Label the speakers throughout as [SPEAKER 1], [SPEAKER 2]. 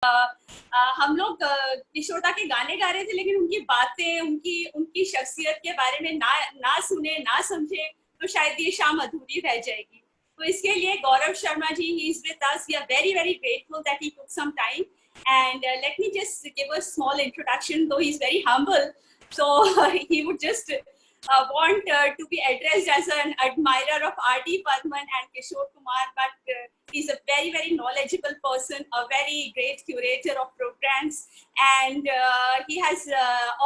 [SPEAKER 1] हम लोग किशोर दा के गाने गा रहे थे, लेकिन उनकी बातें, उनकी उनकी शख्सियत के बारे में ना ना सुने ना समझे तो शायद ये शाम अधूरी रह जाएगी। तो इसके लिए Gaurav Sharma ji, he is with us, we are very very grateful that he took some time, and let me just give a small introduction, though he's very humble. So he would just want to be addressed as an admirer of R.D. Burman and Kishore Kumar, but he's a very, very knowledgeable person, a very great curator of programs, and he has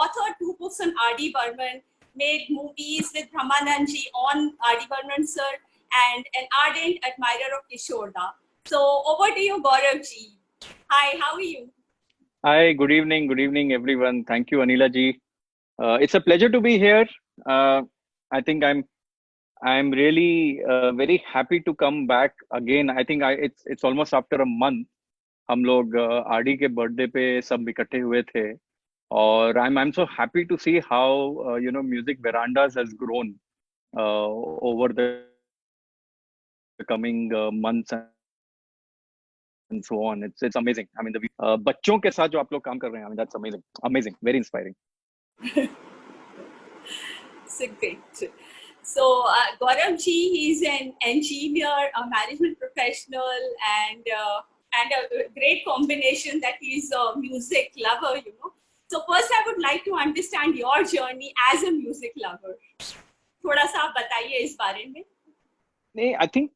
[SPEAKER 1] authored 2 books on R.D. Burman, made movies with Brahmanandji on R.D. Burman sir, and an ardent admirer of Kishore Da. So over to you, Gaurav ji. Hi, how are you?
[SPEAKER 2] Hi, good evening, everyone. Thank you, Anila ji. It's a pleasure to be here. Uh, I think I'm really very happy to come back again. I think it's almost after a month. हम लोग RD के birthday पे सब इकट्ठे हुए थे और I'm so happy to see how music verandas has grown over the coming months and so on. It's amazing. I mean, बच्चों के साथ जो आप लोग काम कर रहे हैं, I mean, that's amazing, very inspiring.
[SPEAKER 1] So great. So Gaurav ji, he's an engineer, a management professional, and a great combination that he's a music lover, you know. So first, I would like to understand your journey as a music lover. थोड़ा सा आप बताइए इस बारे में.
[SPEAKER 2] नहीं, I think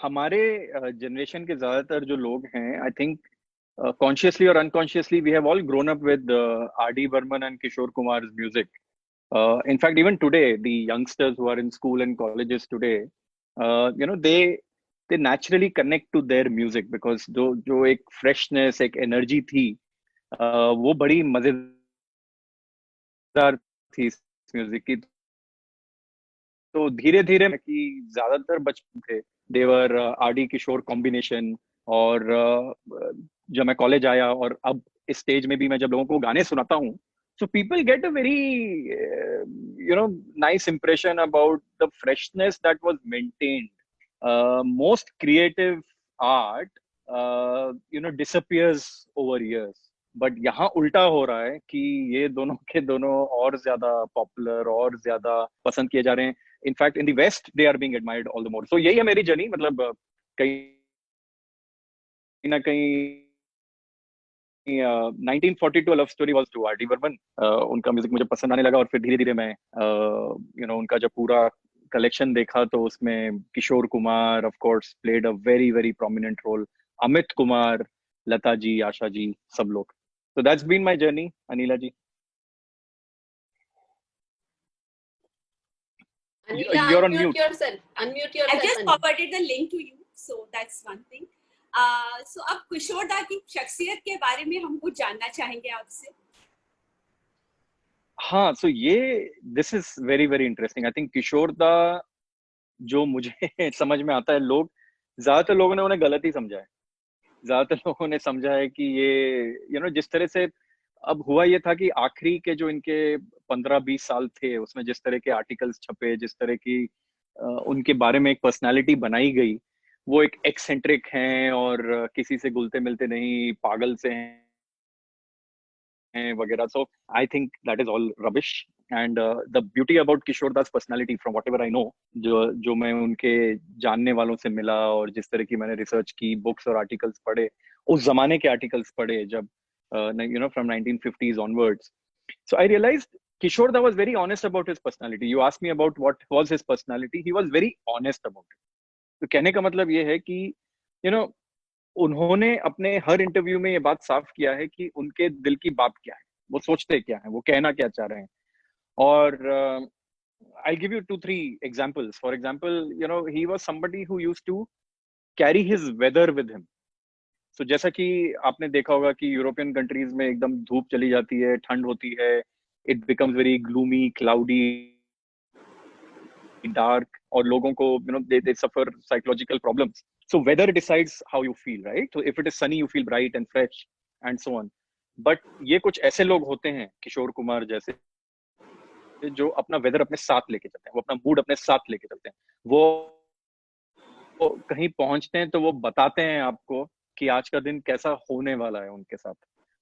[SPEAKER 2] हमारे generation के ज्यादातर जो लोग हैं, I think consciously or unconsciously we have all grown up with R.D. Burman and Kishore Kumar's music. In fact, even today, the youngsters who are in school and colleges today, they naturally connect to their music because जो एक freshness, एक energy थी, वो बड़ी मजेदार थी इस music की. तो धीरे धीरे कि ज्यादातर बचपन थे देवर आरडी किशोर कॉम्बिनेशन. और जब मैं कॉलेज आया और अब इस स्टेज में भी मैं जब लोगों को गाने सुनाता हूँ, so people get a very nice impression about the freshness that was maintained. Most creative art disappears over years, but यहाँ उल्टा हो रहा है कि ये दोनों के दोनों और ज्यादा पॉपुलर और ज्यादा पसंद किए जा रहे हैं. In fact in the west they are being admired all the more. So यही है मेरी जर्नी. मतलब कहीं ना कहीं 1942 love story was to RD Burman. उनका म्यूजिक मुझे पसंद आने लगा और फिर धीरे धीरे मैं उनका जब पूरा कलेक्शन देखा तो उसमें Kishore Kumar of course played a very very prominent role. Amit Kumar, Lata ji, Asha ji, सब लोग. So that's been my journey, Anila ji.
[SPEAKER 3] Anila,
[SPEAKER 2] You're on
[SPEAKER 3] unmute
[SPEAKER 2] mute.
[SPEAKER 3] yourself. Unmute yourself.
[SPEAKER 1] I just forwarded the link to you, so that's one thing. So अब किशोर दा की शख्सियत के बारे में हम कुछ जानना चाहेंगे आपसे.
[SPEAKER 2] हाँ, so this is very very interesting. I think किशोर दा जो मुझे समझ में आता है, ज्यादातर लोगों ने उन्हें गलत ही समझा है. ज्यादातर लोगों ने समझा है कि ये जिस तरह से अब हुआ, ये था कि आखिरी के जो इनके 15-20 साल थे उसमें जिस तरह के आर्टिकल्स छपे, जिस तरह की उनके बारे में एक पर्सनालिटी बनाई गई, वो एक एक्सेंट्रिक हैं और किसी से घुलते मिलते नहीं, पागल से हैं वगैरह. So I think that is all rubbish. And the beauty about Kishore Das personality from whatever I know, जो मैं उनके जानने वालों से मिला और जिस तरह की मैंने रिसर्च की, बुक्स और आर्टिकल्स पढ़े, उस जमाने के आर्टिकल्स पढ़े जब from 1950s onwards. So I realized Kishore Da was very honest about his personality. You asked me about what was his personality. He was very honest about it. तो कहने का मतलब ये है कि उन्होंने अपने हर इंटरव्यू में ये बात साफ किया है कि उनके दिल की बात क्या है, वो सोचते क्या है, वो कहना क्या चाह रहे हैं. और I'll give you 2-3 examples. For example, he was somebody who used to carry his weather with him. So जैसा कि आपने देखा होगा कि यूरोपियन कंट्रीज में एकदम धूप चली जाती है, ठंड होती है, it becomes very gloomy, cloudy, dark, और लोगों को they suffer psychological problems. So weather decides how you feel, right? So if it is sunny, you feel bright and fresh and so on. But ये कुछ ऐसे लोग होते हैं, किशोर कुमार जैसे, जो अपना वेदर अपने साथ लेके चलते हैं, वो अपना मूड अपने साथ लेके चलते हैं. वो कहीं पहुंचते हैं तो वो बताते हैं आपको कि आज का दिन कैसा होने वाला है उनके साथ.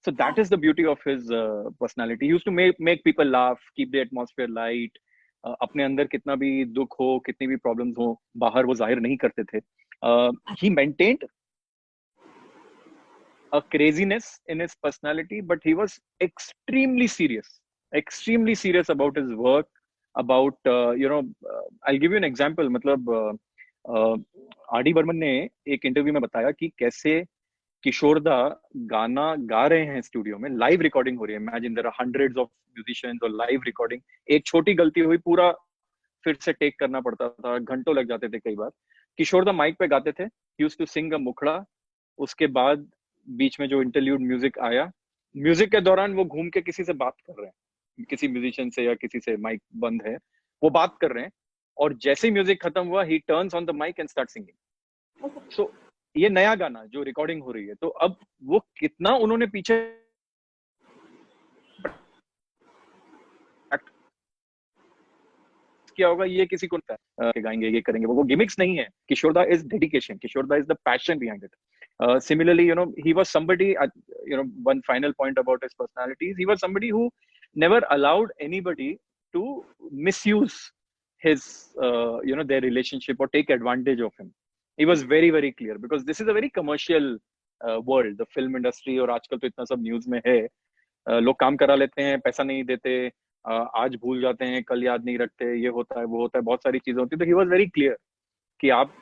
[SPEAKER 2] So that is the beauty of his personality. He used to make people laugh, keep the atmosphere light. अपने अंदर कितना भी दुख हो, कितनी भी problems हो, बाहर वो जाहिर नहीं करते थे. He maintained a craziness in his personality, but he was extremely serious about his work, about I'll give you an example. मतलब आर डी बर्मन ने एक इंटरव्यू में बताया कि कैसे किशोर दा गाना गा रहे हैं स्टूडियो में, लाइव रिकॉर्डिंग हो रही है. Imagine there are hundreds of musicians और लाइव रिकॉर्डिंग. एक छोटी गलती हुई, पूरा फिर से टेक करना पड़ता था, घंटों लग जाते थे कई बार. किशोर दा माइक पे गाते थे, ही यूज्ड टू सिंग अ मुखड़ा. उसके बाद बीच में जो इंटरल्यूड म्यूजिक आया, म्यूजिक के दौरान वो घूम के किसी से बात कर रहे हैं, किसी म्यूजिशियन से या किसी से, माइक बंद है, वो बात कर रहे हैं. और जैसे ही म्यूजिक खत्म हुआ, he turns on the mike and start singing. So ये नया गाना जो रिकॉर्डिंग हो रही है, तो अब वो कितना उन्होंने पीछे किया होगा, ये किसी को नहीं गाएंगे, ये करेंगे, वो गिमिक्स नहीं है. Kishoreda is dedication, Kishoreda is the passion behind it. Similarly, he was somebody, one final point about his personalities, he was somebody who never allowed anybody to misuse his, their relationship or take advantage of him. He was very, very clear, because this is a very commercial world, the film industry. और आजकल तो इतना सब news में है, लोग काम करा लेते हैं, पैसा नहीं देते, आज भूल जाते हैं, कल याद नहीं रखते, ये होता है, वो होता है, बहुत सारी चीजें होती है. तो ही वॉज वेरी क्लियर कि आप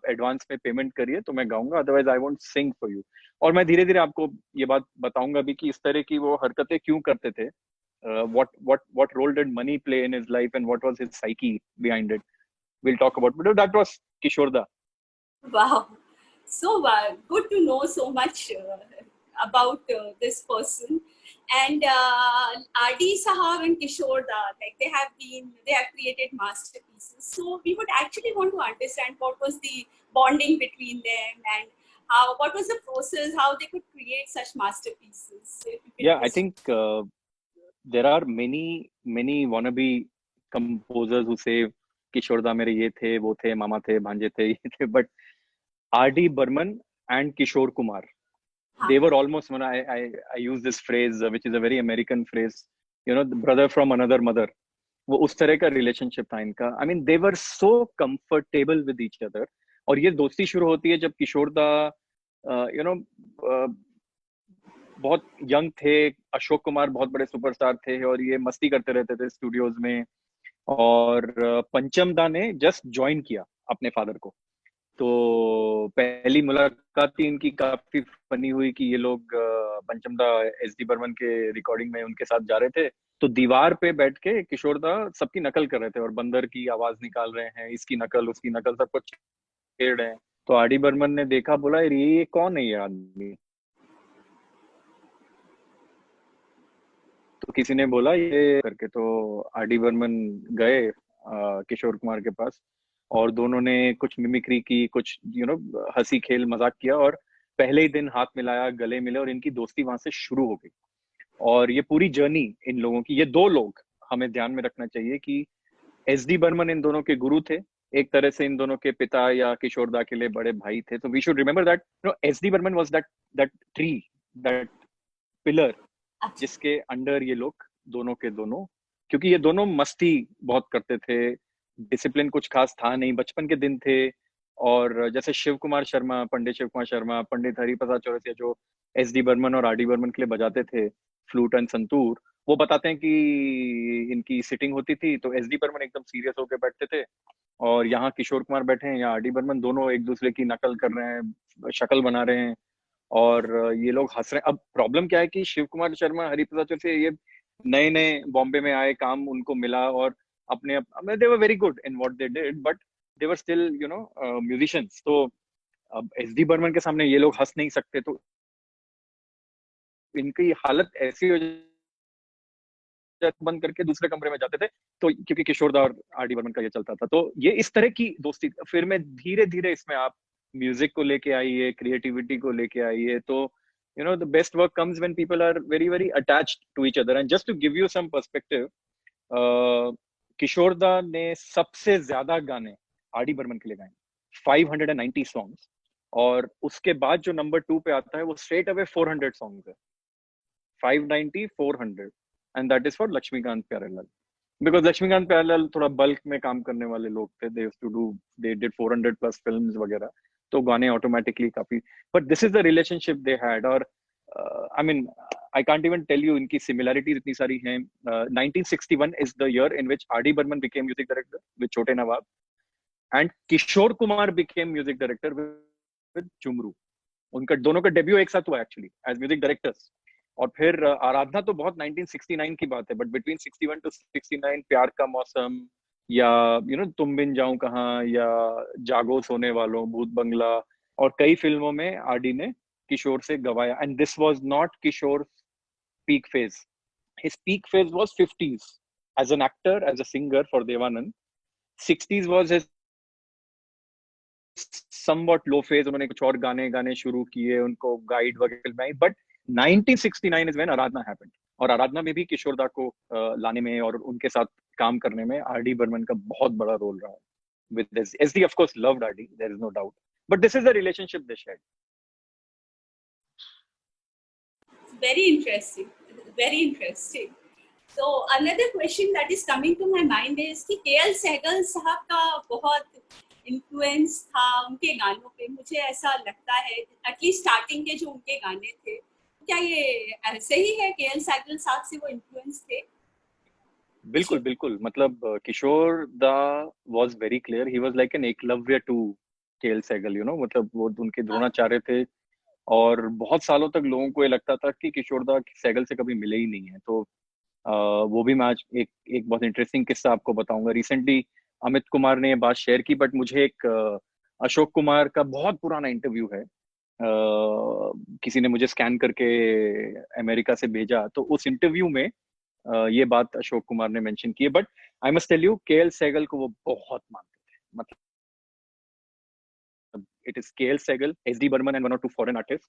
[SPEAKER 2] एडवांस में पेमेंट करिए तो मैं गाऊंगा, otherwise I won't sing for you. और मैं धीरे धीरे आपको ये बात बताऊंगा भी कि इस तरह की वो हरकतें क्यों करते थे. what role did money play in his life and what was his psyche behind it, we'll talk about, but that was Kishorda.
[SPEAKER 1] Wow, so good to know so much about this person. And R.D. Sahab and Kishore Da, like they have created masterpieces. So we would actually want to understand what was the bonding between them, and what was the process, how they could create such masterpieces.
[SPEAKER 2] Yeah, I think there are many wannabe composers who say Kishore Da mere ye the, wo the, mama the, bhanje the, ye the, but R.D. Burman and Kishore Kumar, they were almost, when I use this phrase, which is a very American phrase, the brother from another mother. वो उस तरह का relationship था इनका. I mean, they were so comfortable with each other. और ये दोस्ती शुरू होती है जब किशोर दा बहुत यंग थे, अशोक कुमार बहुत बड़े सुपरस्टार थे, और ये मस्ती करते रहते थे स्टूडियोज में. और पंचम दा ने जस्ट ज्वाइन किया अपने फादर को. तो पहली मुलाकात ही इनकी काफी फनी हुई कि ये लोग पंचम दा एस.डी. बर्मन के रिकॉर्डिंग में उनके साथ जा रहे थे, तो दीवार पे बैठ के किशोर दा सबकी नकल कर रहे थे और बंदर की आवाज निकाल रहे हैं, इसकी नकल उसकी नकल, सब कुछ छेड़ रहे हैं. तो आर.डी. बर्मन ने देखा, बोला ये कौन है ये आदमी. तो किसी ने बोला ये करके, तो आर.डी. बर्मन गए किशोर कुमार के पास, और दोनों ने कुछ मिमिक्री की, कुछ हंसी खेल मजाक किया, और पहले ही दिन हाथ मिलाया, गले मिले, और इनकी दोस्ती वहां से शुरू हो गई. और ये पूरी जर्नी इन लोगों की, ये दो लोग हमें ध्यान में रखना चाहिए कि एस.डी. बर्मन इन दोनों के गुरु थे, एक तरह से इन दोनों के पिता या किशोर दा के लिए बड़े भाई थे. तो we should remember that S D. Burman was that tree, that pillar, जिसके अंडर ये लोग दोनों के दोनों, क्योंकि ये दोनों मस्ती बहुत करते थे, डिसिप्लिन कुछ खास था नहीं, बचपन के दिन थे. और जैसे शिव कुमार शर्मा, पंडित शिव कुमार शर्मा, पंडित हरिप्रसाद चौरसिया, जो एस.डी. बर्मन और आर.डी. बर्मन के लिए बजाते थे फ्लूट एंड संतूर, वो बताते हैं कि इनकी सिटिंग होती थी तो एस.डी. बर्मन एकदम सीरियस होकर बैठते थे, और यहाँ किशोर कुमार बैठे हैं, यहाँ आर.डी. बर्मन, दोनों एक दूसरे की नकल कर रहे हैं, शक्ल बना रहे हैं, और ये लोग हंस रहे हैं. अब प्रॉब्लम क्या है कि शिव कुमार शर्मा, हरिप्रसाद चौरसिया, ये नए नए बॉम्बे में आए, काम उनको मिला, और अपने they were very good in what they did, but they were still musicians. तो अब एस.डी. बर्मन के सामने ये लोग हंस नहीं सकते, तो इनकी हालत ऐसी हो बंद करके दूसरे कमरे में जाते थे, तो क्योंकि किशोर दा और आर.डी. बर्मन का ये चलता था. तो ये इस तरह की दोस्ती. फिर मैं धीरे धीरे इसमें आप म्यूजिक को लेके आइए, क्रिएटिविटी को लेके आइए, तो the best work comes when people are very, very attached to each other. And just to give you some perspective, किशोर दा ने सबसे ज्यादा गाने आर.डी. बर्मन के लिए गाए, 590 सॉन्ग्स, और उसके बाद जो नंबर 2 पे आता है वो स्ट्रेट अवे 400 सॉन्ग्स है, 590 400, and that is for Laxmikant Pyarelal, because Laxmikant Pyarelal थोड़ा बल्क में काम करने वाले लोग थे, दे डिड 400 प्लस फिल्म्स वगैरह, तो गाने ऑटोमेटिकली काफी, but this is the relationship they had. और I mean I can't even tell you, इनकी सिमिलैरिटीज इतनी सारी हैं। 1961 is the year in which R D Burman became music director with Chhote Nawab, and Kishore Kumar became music director with Jhumroo. उनका दोनों का debut एक साथ हुआ एक्चुअली एज म्यूजिक डायरेक्टर्स। और फिर आराधना तो बहुत 1969 की बात है, बट बिटवीन 61 टू 69 प्यार का मौसम, या तुम बिन जाऊं कहाँ, या जागो सोने वालों, भूत बंगला, और कई फिल्मों में आरडी ने किशोर से गवाया। And this was not Kishore peak phase, his peak phase was 50s as an actor, as a singer for Devanand. 60s was his somewhat low phase, उन्होंने कुछ और गाने शुरू किए, उनको गाइड वगैरह फिल्में आई, but 1969 is when Aradhana happened, और आराधना में भी किशोर दा को लाने में और उनके साथ काम करने में आर डी बर्मन का बहुत बड़ा रोल रहा है। With this, SD of course loved RD, there is no doubt, but this is the relationship they shared.
[SPEAKER 1] Very interesting, very interesting. So another question that is coming to my mind is कि KL Sehgal साहब का बहुत influence था उनके गानों पे, मुझे ऐसा लगता है, एटलीस्ट स्टार्टिंग के जो उनके गाने थे, क्या ये सही है? KL सहगल साहब से वो इन्फ्लुएंस थे?
[SPEAKER 2] बिल्कुल बिल्कुल, मतलब Kishore da was very clear, he was like an Eklavya to K L Saigal, मतलब वो उनके द्रोणाचार्य थे, और बहुत सालों तक लोगों को ये लगता था कि किशोर दा सहगल से कभी मिले ही नहीं है। तो वो भी मैं आज एक बहुत इंटरेस्टिंग किस्सा आपको बताऊंगा। रिसेंटली अमित कुमार ने ये बात शेयर की, बट मुझे एक अशोक कुमार का बहुत पुराना इंटरव्यू है, किसी ने मुझे स्कैन करके अमेरिका से भेजा, तो उस इंटरव्यू में ये बात अशोक कुमार ने मेंशन की है। But I must tell you, K L Saigal को वो बहुत मानते थे, मतलब it is K L Saigal, S D Burman and one और टू फॉरेन आर्टिस्ट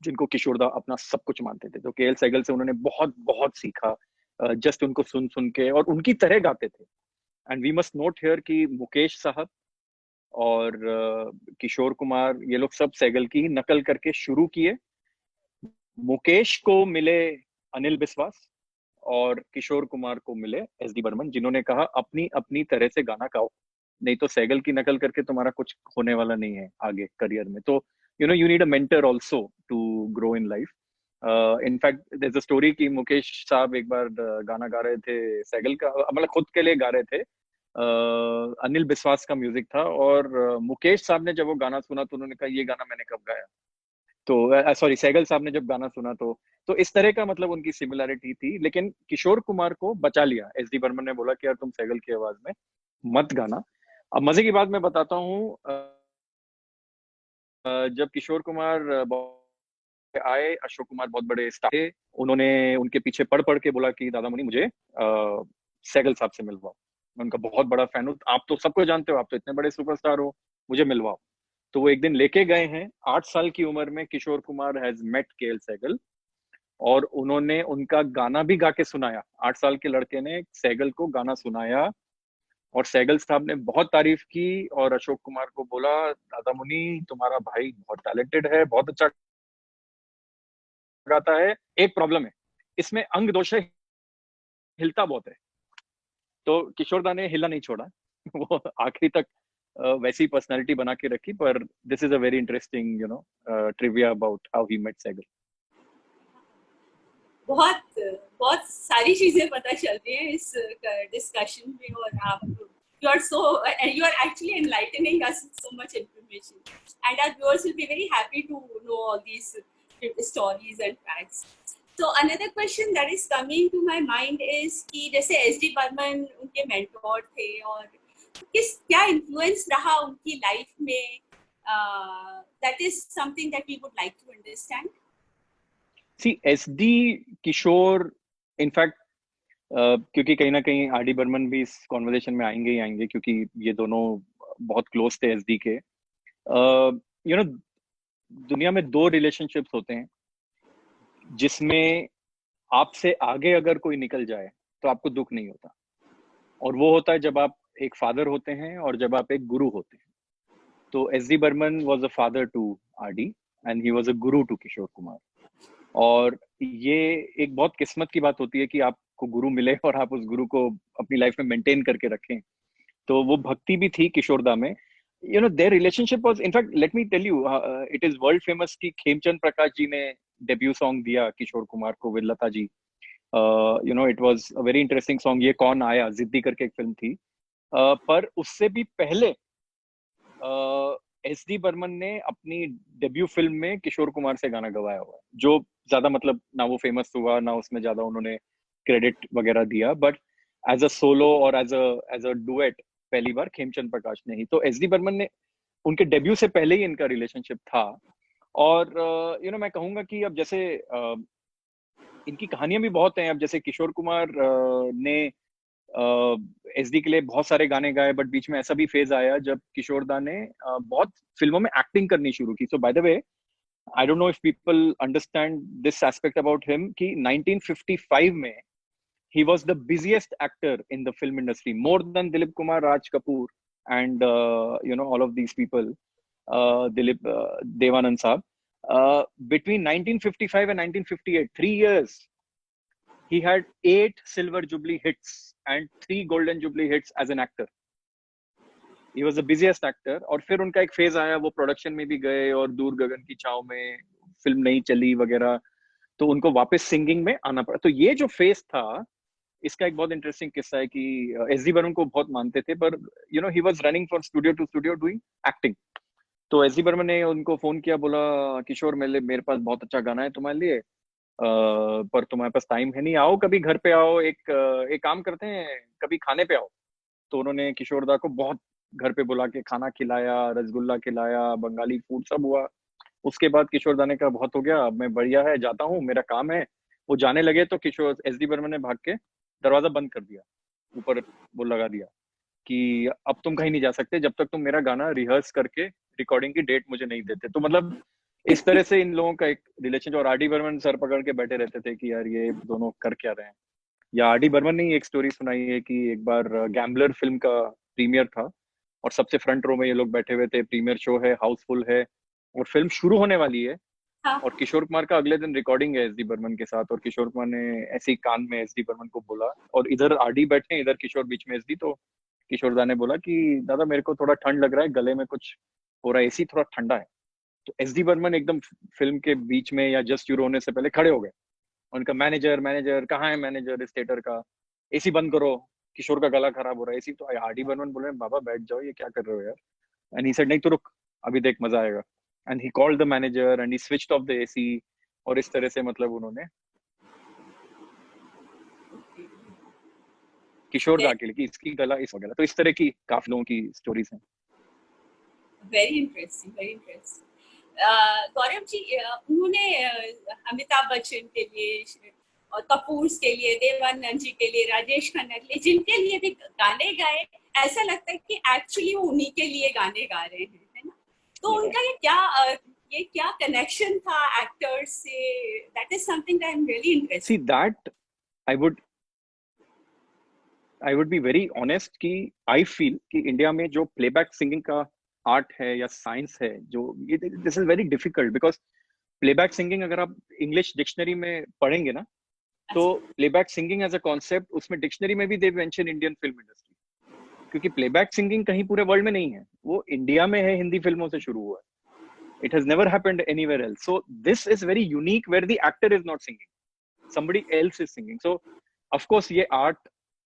[SPEAKER 2] जिनको किशोर दा अपना सब कुछ मानते थे। तो केएल सहगल से उन्होंने बहुत बहुत सीखा, जस्ट उनको सुन सुन के, और उनकी तरह गाते थे। And we must note here कि मुकेश साहब और किशोर कुमार, ये लोग सब सहगल की ही नकल करके शुरू किए। मुकेश को मिले अनिल बिस्वास, और किशोर कुमार को मिले एसडी बर्मन, जिन्होंने कहा अपनी अपनी तरह से गाना गाओ, नहीं तो सहगल की नकल करके तुम्हारा कुछ होने वाला नहीं है आगे करियर में। तो you need a mentor also to grow in life. In fact there is a story कि मुकेश साहब एक बार गाना गा रहे थे सहगल का, मतलब खुद के लिए गा रहे थे, अनिल बिस्वास का म्यूजिक था, और मुकेश साहब ने जब वो गाना सुना तो उन्होंने कहा ये गाना मैंने कब गाया। तो सॉरी, सहगल साहब ने जब गाना सुना तो इस तरह का मतलब उनकी सिमिलैरिटी थी। लेकिन किशोर कुमार को बचा लिया, एसडी बर्मन ने बोला कि यार तुम सहगल की आवाज में मत गाना। अब मजे की बात मैं बताता हूँ, जब किशोर कुमार आए, अशोक कुमार बहुत बड़े स्टार थे, उन्होंने उनके पीछे पढ़ पढ़ के बोला कि दादा मुनि मुझे सहगल साहब से मिलवाओ, मैं उनका बहुत बड़ा फैन हूँ, आप तो सबको जानते हो, आप तो इतने बड़े सुपरस्टार हो, मुझे मिलवाओ। तो वो एक दिन लेके गए हैं। 8 साल की उम्र में किशोर कुमार हैज मेट केएल सहगल, और उन्होंने उनका गाना भी गा के सुनाया। 8 साल के लड़के ने सहगल को गाना सुनाया, और सहगल साहब ने बहुत तारीफ की, और अशोक कुमार को बोला दादा मुनि तुम्हारा भाई बहुत टैलेंटेड है, बहुत अच्छा गाता है, एक प्रॉब्लम है, इसमें अंग दोष है, हिलता बहुत है। तो किशोर दा ने हिलना नहीं छोड़ा वो आखिरी तक वैसी पर्सनालिटी बना के रखी। पर this is a very interesting trivia about how he met Saigal.
[SPEAKER 1] बहुत बहुत सारी चीजें पता चलती हैं इस डिस्कशन में, और आप you are actually enlightening us with so much information, and our viewers will be very happy to know all these stories and facts. So another question that is coming to my mind is कि जैसे SD Burman उनके mentor थे, और क्या influence रहा उनकी life में, that is something that we would like to understand.
[SPEAKER 2] See S D Kishore, in fact क्योंकि कहीं ना कहीं आर डी बर्मन भी इस कॉन्वर्सेशन में आएंगे ही आएंगे, क्योंकि ये दोनों बहुत क्लोज थे एसडी के। दुनिया में 2 रिलेशनशिप्स होते हैं जिसमें आपसे आगे अगर कोई निकल जाए तो आपको दुख नहीं होता, और वो होता है जब आप एक फादर होते हैं और जब आप एक गुरु होते हैं। तो S D Burman was a father to R D and he was a guru to Kishore Kumar. और ये एक बहुत किस्मत की बात होती है कि आपको गुरु मिले और आप उस गुरु को अपनी लाइफ में मेंटेन करके रखें। तो वो भक्ति भी थी किशोरदा में। You know their relationship was, in fact let me tell you, it is world famous कि खेमचंद प्रकाश जी ने डेब्यू सॉन्ग दिया किशोर कुमार को with Lata ji. You know it was a very interesting song, ये कौन आया जिद्दी करके एक फिल्म थी। पर उससे भी पहले एस डी बर्मन ने अपनी डेब्यू फिल्म में किशोर कुमार से गाना गवाया हुआ है, जो ज्यादा मतलब ना वो फेमस हुआ ना उसमें ज्यादा उन्होंने क्रेडिट वगैरह दिया, बट एज अ सोलो और एज अ डुएट पहली बार खेमचंद प्रकाश ने ही। तो एस डी बर्मन ने उनके डेब्यू से पहले ही इनका रिलेशनशिप था। और यू नो मैं कहूंगा कि अब जैसे इनकी कहानियां भी बहुत हैं। अब जैसे किशोर कुमार ने एस डी के लिए बहुत सारे गाने गाए, बट बीच में ऐसा भी फेज आया जब किशोरदा ने बहुत फिल्मों में एक्टिंग करनी शुरू की। So by the way, I don't know if people understand this aspect about him कि 1955 में he was the busiest actor in the film industry, more than Dilip Kumar, Raj Kapoor, and you know all of these people, Dilip, Devanand Saab. Between 1955 and 1958, 3 years, he had 8 Silver Jubilee hits and 3 Golden Jubilee hits as an actor. He was the busiest actor. और फिर उनका एक phase आया, वो production में भी गए और दूर गगन की छाव में फिल्म नहीं चली वगैरह, तो उनको वापस सिंगिंग में आना पड़ा। तो ये जो फेज था, इसका एक बहुत इंटरेस्टिंग किस्सा है कि एस डी बर्मन को बहुत मानते थे, पर you know he was running from studio to studio doing acting. तो एस डी बर्मन ने उनको फोन किया, बोला किशोर मेरे पास बहुत अच्छा गाना है तुम्हारे लिए, पर तुम्हारे पास टाइम है नहीं, आओ कभी घर पे आओ, एक काम करते हैं कभी खाने पे आओ। तो उन्होंने किशोरदा को बहुत घर पे बुला के खाना खिलाया, रसगुल्ला खिलाया, बंगाली फूड सब हुआ। उसके बाद किशोरदा ने कहा बहुत हो गया, अब मैं बढ़िया है जाता हूँ, मेरा काम है। वो जाने लगे तो किशोर एस डी बर्मन ने भाग के दरवाजा बंद कर दिया, ऊपर वो लगा दिया कि अब तुम कहीं नहीं जा सकते जब तक तुम मेरा गाना रिहर्स करके रिकॉर्डिंग की डेट मुझे नहीं देते। तो मतलब इस तरह से इन लोगों का एक रिलेशन। और आर डी बर्मन सर पकड़ के बैठे रहते थे कि यार ये दोनों कर क्या रहे हैं। या आर डी बर्मन ने ही एक स्टोरी सुनाई है कि एक बार गैम्बलर फिल्म का प्रीमियर था और सबसे फ्रंट रो में ये लोग बैठे हुए थे, प्रीमियर शो है, हाउसफुल है और फिल्म शुरू होने वाली है।
[SPEAKER 1] हाँ।
[SPEAKER 2] और किशोर कुमार का अगले दिन रिकॉर्डिंग है एस डी बर्मन के साथ, और किशोर कुमार ने ऐसे ही कान में एस डी बर्मन को बोला, और इधर आर डी बैठे इधर किशोर बीच में एस डी। तो किशोरदा ने बोला कि दादा मेरे को थोड़ा ठंड लग रहा है, गले में कुछ हो रहा है, एसी थोड़ा ठंडा है। तो एस डी बर्मन एकदम फिल्म के बीच में या जस्ट शुरू होने से पहले खड़े हो गए। उनका मैनेजर मैनेजर कहाँ है, मैनेजर इस थिएटर का, एसी बंद करो, किशोर का गला खराब हो रहा है एसी। तो आर डी बर्मन बोले बाबा बैठ जाओ, ये क्या कर रहे हो यार। एंड ही सेड नहीं तो रुक, अभी देख मजा आएगा। And he called the manager and he switched off the AC. और इस तरह से मतलब उन्होंने किशोर दा के लिए कि इसकी गला इस वगैरह। तो इस तरह की काफी लोगों की स्टोरीज हैं।
[SPEAKER 1] Very interesting, very interesting. Gaurav ji, उन्होंने अमिताभ बच्चन के लिए और कपूर के लिए, देवानंद जी के लिए, राजेश खन्ना के लिए, जिनके लिए भी गाने गाए, ऐसा लगता है कि एक्चुअली वो उन्हीं के लिए गाने गा रहे हैं, है ना? तो उनका ये क्या कनेक्शन था एक्टर्स से? That is something that I am really interested.
[SPEAKER 2] See that I would be very honest कि आई फील कि इंडिया में जो प्लेबैक सिंगिंग का आर्ट है या साइंस है, जो this is very difficult, because playback singing अगर आप इंग्लिश डिक्शनरी में पढ़ेंगे ना, तो playback singing as a concept उसमें डिक्शनरी में भी they mention Indian film industry, क्योंकि प्लेबैक सिंगिंग कहीं पूरे वर्ल्ड में नहीं है, वो इंडिया में है, हिंदी फिल्मों से शुरू हुआ है। It has never happened anywhere else. So this is very unique where the actor is not singing, somebody else is singing. So of course ये आर्ट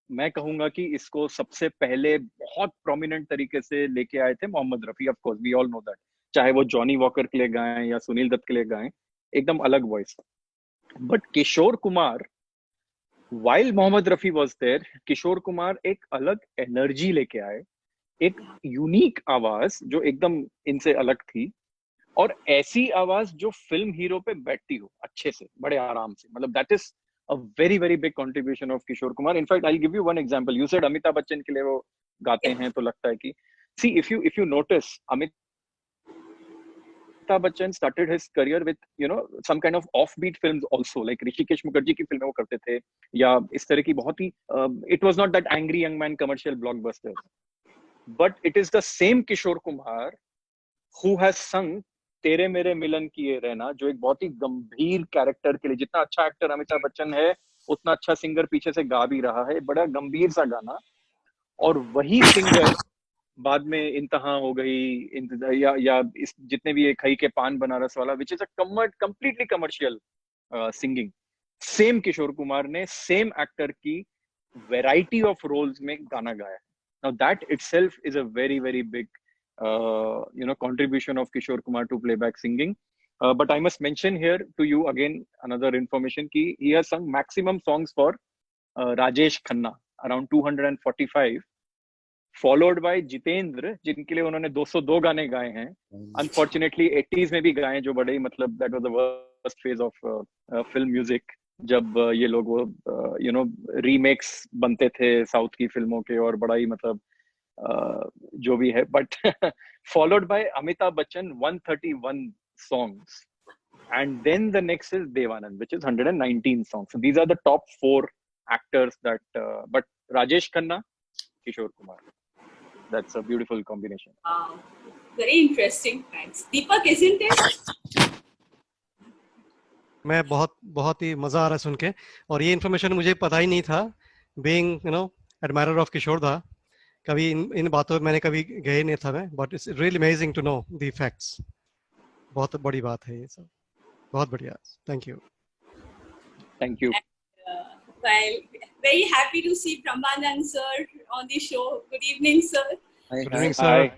[SPEAKER 2] मैं कहूंगा कि इसको सबसे पहले बहुत प्रोमिनेंट तरीके से लेके आए थे Mohammed Rafi. Of course we all know that, चाहे वो जॉनी वॉकर के लिए गाएं या सुनील दत्त के लिए गाएं, एकदम अलग voice. But Kishore Kumar, while Mohammed Rafi was there, Kishore Kumar एक अलग एनर्जी लेके आए, एक यूनिक आवाज जो एकदम इनसे अलग थी, और ऐसी आवाज जो फिल्म हीरो पे बैठती हो अच्छे से, बड़े आराम से। मतलब that is a very very big contribution of Kishore Kumar. In fact I give you one example. You said Amitabh Bachchan के लिए वो गाते हैं, तो लगता है कि see if you notice, Amitabh Bachchan started his career with you know some kind of offbeat films also, like Rishikesh Mukherjee की फिल्में वो करते थे, या इस तरह की बहुत ही it was not that angry young man commercial blockbusters, but it is the same Kishore Kumar who has sung तेरे मेरे मिलन किए रहना, जो एक बहुत ही गंभीर कैरेक्टर के लिए, जितना अच्छा एक्टर अमिताभ बच्चन है उतना अच्छा सिंगर पीछे से गा भी रहा है, बड़ा गंभीर सा गाना। और वही सिंगर बाद में इंतहा हो गई, या इस जितने भी ये खई के पान बनारस वाला, which is a completely commercial singing, same Kishore Kumar ने सेम एक्टर की वैरायटी ऑफ रोल्स में गाना गाया। Now that itself is a very very big contribution of Kishore Kumar to playback singing. But I must mention here to you again another information ki he has sung maximum songs for Rajesh Khanna, around 245, followed by Jitendra, जिनके लिए उन्होंने 202 गाने गाए हैं। Unfortunately 80s में भी गाए, जो बड़े ही मतलब that was the worst phase of film music, जब ये लोग वो रीमेक्स बनते थे साउथ की फिल्मों के, और बड़ा ही मतलब जो भी है, but followed by Amitabh Bachchan 131 songs, and then the next is Devanand, which is 119 songs. So these are the top 4 actors that but Rajesh Khanna, Kishore Kumar, that's a beautiful combination.
[SPEAKER 1] Very interesting. Thanks. Deepak, isn't it?
[SPEAKER 4] मैं बहुत ही मजा आ रहा है सुन के, और ये information मुझे पता ही नहीं था, बीइंग एडमायरर ऑफ किशोर दा। कभी इन बातों में मैंने कभी गए नहीं था मैं, but it's really amazing to know the facts. बहुत बड़ी बात है ये सब, बहुत बढ़िया। Thank you.
[SPEAKER 2] Thank you.
[SPEAKER 1] Well, very happy to see Brahmanand sir on the show. Good evening, sir.
[SPEAKER 5] Hi,
[SPEAKER 4] Good evening,
[SPEAKER 5] hi,
[SPEAKER 4] sir.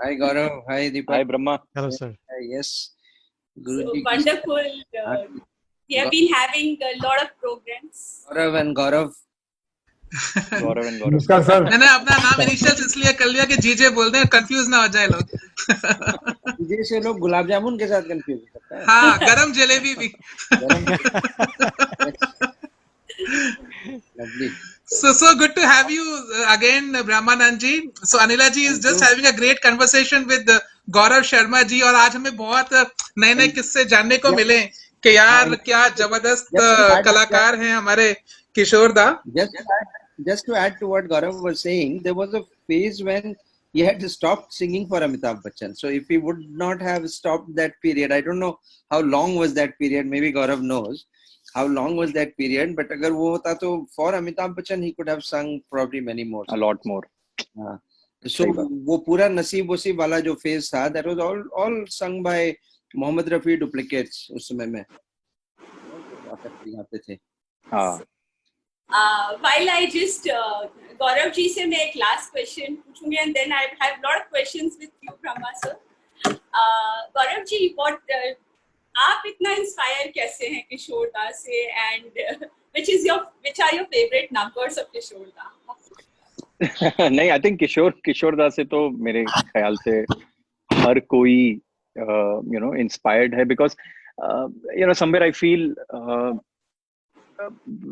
[SPEAKER 5] hi, Gaurav. Hi, Deepak.
[SPEAKER 2] Hi Brahma.
[SPEAKER 4] Hello, sir.
[SPEAKER 5] Yes,
[SPEAKER 1] So
[SPEAKER 5] Guruji.
[SPEAKER 1] wonderful. We have been having a lot of programs.
[SPEAKER 5] Gaurav and Gaurav.
[SPEAKER 2] Gaurav and Gaurav.
[SPEAKER 6] नमस्कार sir.
[SPEAKER 7] मैंने अपना नाम initials इसलिए कर लिया कि जीजे बोल दें, कंफ्यूज ना हो जाए लोग।
[SPEAKER 5] जीजे से लोग गुलाब जामुन के साथ कंफ्यूज हो सकता है।
[SPEAKER 7] हाँ, गरम जलेबी भी।
[SPEAKER 5] Lovely.
[SPEAKER 7] So good to have you again, Brahmanand ji. So Anila ji is just having a great conversation with Gaurav Sharma ji, और आज हमें बहुत नए नए किस्से जानने को मिले कि यार क्या जबरदस्त कलाकार हैं हमारे किशोर दा।
[SPEAKER 5] Just to add to what Gaurav was saying, there was a phase when he had stopped singing for Amitabh Bachchan. So if he would not have stopped that period, I don't know how long was that period. Maybe Gaurav knows how long was that period. But अगर वो होता तो for Amitabh Bachchan he could have sung probably many more.
[SPEAKER 2] A lot more.
[SPEAKER 5] So वो पूरा नसीब वसीब वाला जो phase था, that was all sung by Mohammed Rafi duplicates उस समय में आते थे।
[SPEAKER 2] हाँ।
[SPEAKER 1] While I just Gaurav ji से मैं एक last question पूछूंगी, and then I have lot of questions with you, Brahma sir. Gaurav ji, what आप इतना इंस्पायर कैसे हैं किशोर दा से, and which are your favorite numbers of किशोर दा?
[SPEAKER 2] नहीं, आई थिंक किशोर दा से तो मेरे ख्याल से हर कोई इंस्पायर्ड है, बिकॉज समवेयर आई फील,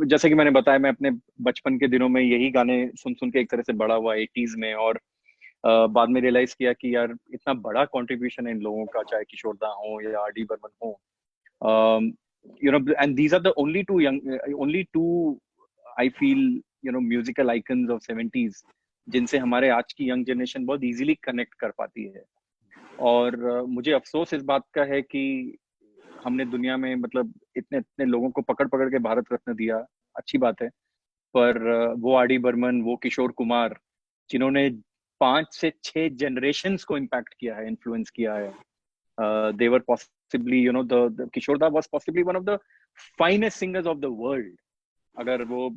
[SPEAKER 2] जैसे कि मैंने बताया, मैं अपने बचपन के दिनों में यही गाने सुन सुन के एक तरह से बड़ा हुआ 80s में, और बाद में रियलाइज किया कि यार इतना बड़ा कंट्रीब्यूशन है इन लोगों का, चाहे किशोर दा हो या आर डी बर्मन हो, and these are the only two I feel musical icons of 70s जिनसे हमारे आज की यंग जनरेशन बहुत इजीली कनेक्ट कर पाती है। और मुझे अफसोस इस बात का है कि हमने दुनिया में मतलब इतने लोगों को पकड़ पकड़ के भारत रत्न दिया, अच्छी बात है, पर वो आर डी बर्मन, वो किशोर कुमार, जिन्होंने 5 से 6 जनरेशन्स को इम्पैक्ट किया है, इन्फ्लुएंस किया है, they were possibly the Kishore Da was possibly one of the finest singers of the world. अगर वो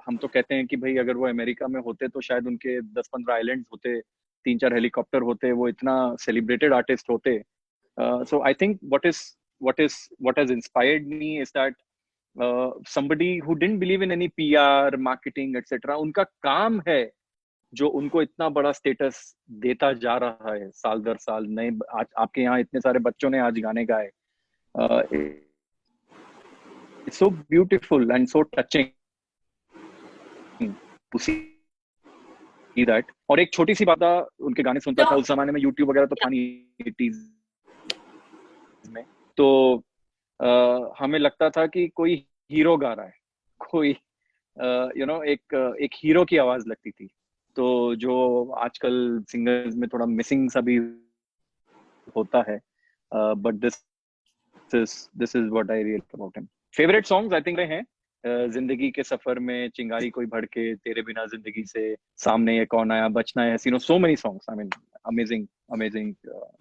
[SPEAKER 2] हम तो कहते हैं कि भाई अगर वो अमेरिका में होते तो शायद उनके 10-15 आइलैंड्स होते, 3-4 हेलीकॉप्टर होते, वो इतना सेलिब्रेटेड आर्टिस्ट होते। So I think what has inspired me is that somebody who didn't believe in any PR, marketing, etc. उनका काम है जो उनको इतना बड़ा स्टेटस देता जा रहा है साल दर साल। नए आज आपके यहाँ इतने सारे बच्चों ने आज गाने गाए, it's so beautiful and so touching to see that. और एक छोटी सी बात, उनके गाने सुनता था, उस जमाने में यूट्यूब वगैरह तो था नहीं 80s में, तो हमें लगता था कि कोई हीरो गा रहा है, कोई एक हीरो की आवाज लगती थी। तो जो आजकल सिंगर्स में थोड़ा मिसिंग सा भी होता है, but this is what I really about him. Favourite songs I think हैं जिंदगी के सफर में, चिंगारी कोई भड़के, तेरे बिना जिंदगी से, सामने ये कौन आया, बचना है हसीनो, so many songs. I mean, amazing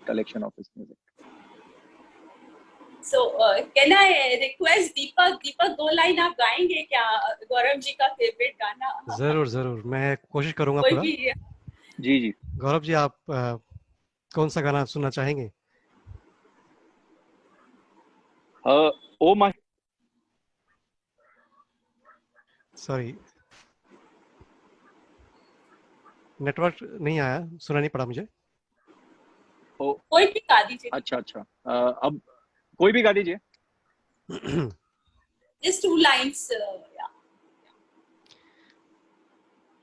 [SPEAKER 2] collection of his music.
[SPEAKER 1] So can I request Deepak 2 line आप गाएंगे क्या गौरव जी का फेवरेट गाना?
[SPEAKER 4] जरूर मैं कोशिश करूंगा
[SPEAKER 1] कोई
[SPEAKER 4] पूरा.
[SPEAKER 1] भी.
[SPEAKER 2] जी.
[SPEAKER 4] गौरव जी, आप कौन सा गाना सुनना चाहेंगे?
[SPEAKER 2] ओ माय,
[SPEAKER 4] सॉरी, नेटवर्क नहीं आया, सुना नहीं पड़ा मुझे.
[SPEAKER 1] कोई भी गा दीजिए.
[SPEAKER 2] अच्छा. अब कोई भी गा दीजिए.
[SPEAKER 1] Just 2 lines. Yeah.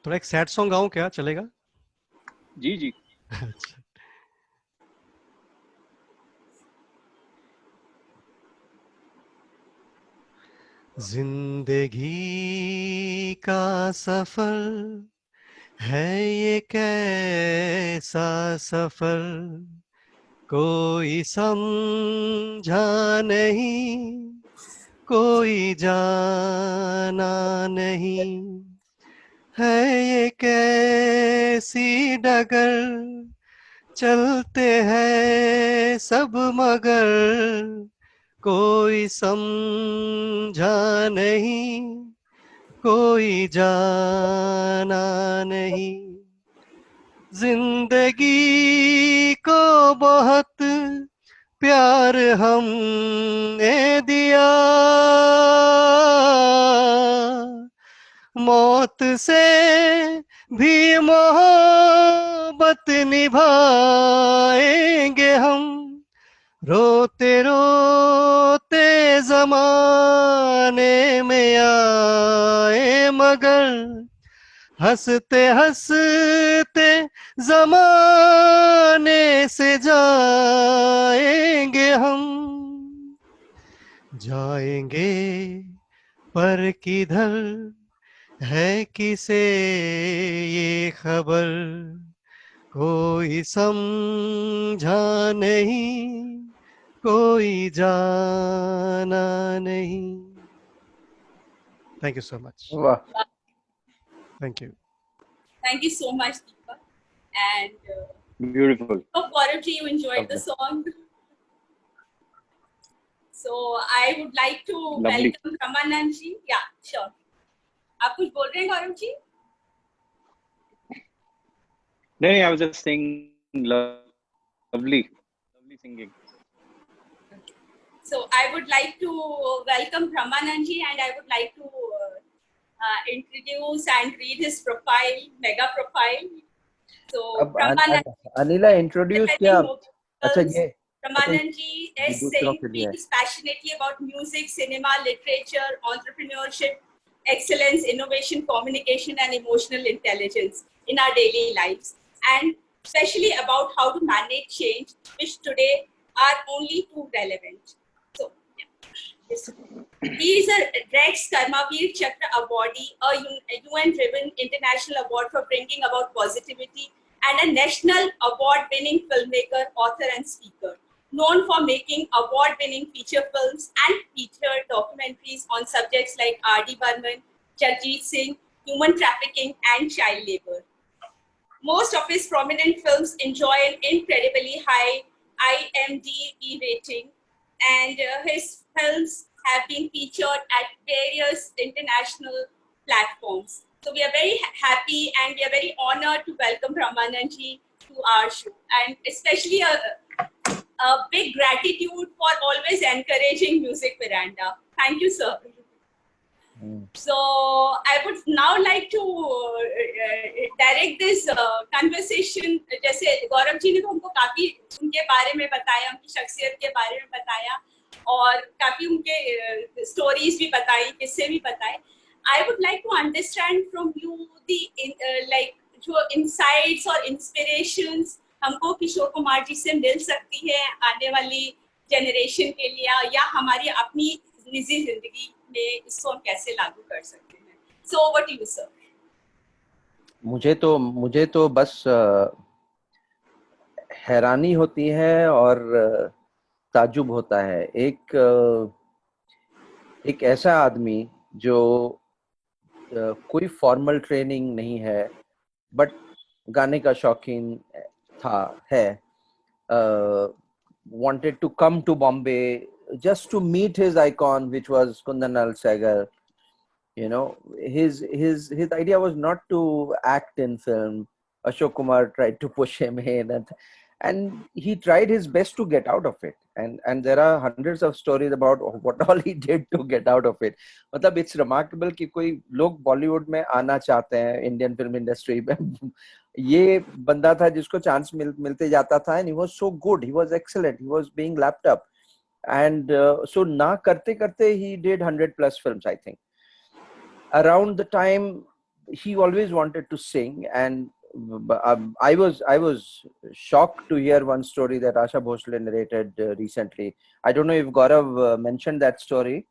[SPEAKER 4] थोड़ा एक सैड सॉन्ग गाऊं क्या, चलेगा?
[SPEAKER 2] जी.
[SPEAKER 4] अच्छा. जिंदगी का सफर है ये कैसा सफर, कोई समझा नहीं, कोई जाना नहीं, है ये कैसी डगर, चलते हैं सब मगर, कोई समझा नहीं, कोई जाना नहीं. जिंदगी को बहुत प्यार हमने दिया, मौत से भी मोहब्बत निभाएंगे हम, रोते रोते जमाने में आए मगर, हंसते हंसते जमाने से जाएंगे हम, जाएंगे पर किधर है किसे ये खबर, कोई समझा नहीं, कोई जाना नहीं. Thank you so much.
[SPEAKER 5] Wow.
[SPEAKER 4] Thank you.
[SPEAKER 1] Thank you so much, Deepak. And
[SPEAKER 2] Beautiful.
[SPEAKER 1] hope Gaurav ji you enjoyed the song. So I would like to
[SPEAKER 2] Lovely.
[SPEAKER 1] welcome Ramanand ji. Yeah, sure. आप कुछ बोल रहे हैं गौरव जी?
[SPEAKER 2] नहीं, I was just saying lovely singing.
[SPEAKER 1] So I would like to welcome Ramanand ji, and I would like to introduce and read his profile, mega profile. So
[SPEAKER 5] अब Anila introduce किया. अच्छा, ये
[SPEAKER 1] Ramanand ji is
[SPEAKER 5] दूसरों
[SPEAKER 1] saying
[SPEAKER 5] के लिए.
[SPEAKER 1] speaks passionately about music, cinema, literature, entrepreneurship, excellence, innovation, communication, and emotional intelligence in our daily lives, and especially about how to manage change, which today are only too relevant. So, he is a Rex Karmavir Chakra awardee, a UN-driven international award for bringing about positivity, and a national award-winning filmmaker, author, and speaker, known for making award-winning feature films and feature documentaries on subjects like R.D. Burman, Jagjit Singh, human trafficking, and child labor. Most of his prominent films enjoy an incredibly high IMDb rating, and his films have been featured at various international platforms. So we are very happy and we are very honored to welcome Ramanand ji to our show, and especially a big gratitude for always encouraging Music Veranda. Thank you, sir. So I would now like to direct this conversation. जैसे गौरव जी ने तो हमको काफी उनके बारे में बताया, उनकी शख्सियत के बारे में बताया, और काफी उनके स्टोरीज भी बताई, किस्से भी बताए. I would like to understand from you the like जो insights और inspirations हमको किशोर कुमार जी से मिल सकती है आने वाली जनरेशन के लिए, या हमारी अपनी निजी जिंदगी में इसको हम कैसे लागू कर सकते हैं. So over to you, sir.
[SPEAKER 5] मुझे तो बस हैरानी होती है और ताज्जुब होता है। एक ऐसा आदमी जो कोई फॉर्मल ट्रेनिंग नहीं है बट गाने का शौकीन है, wanted to come to Bombay just to meet his icon, which was Kundanlal Sehgal. You know, his idea was not to act in film. Ashok Kumar tried to push him in, and he tried his best to get out of it. And there are hundreds of stories about what all he did to get out of it. मतलब it's remarkable कि कोई लोग बॉलीवुड में आना चाहते हैं, Indian film industry में। ये बंदा था जिसको चांस मिलते जाता था, and he was so good, he was excellent, he was being lapped up, and so ना करते करते he did 100+ films, I think. Around the time he always wanted to sing, and I was shocked to hear one story that Asha Bhosle narrated recently. I don't know if Gaurav mentioned that story.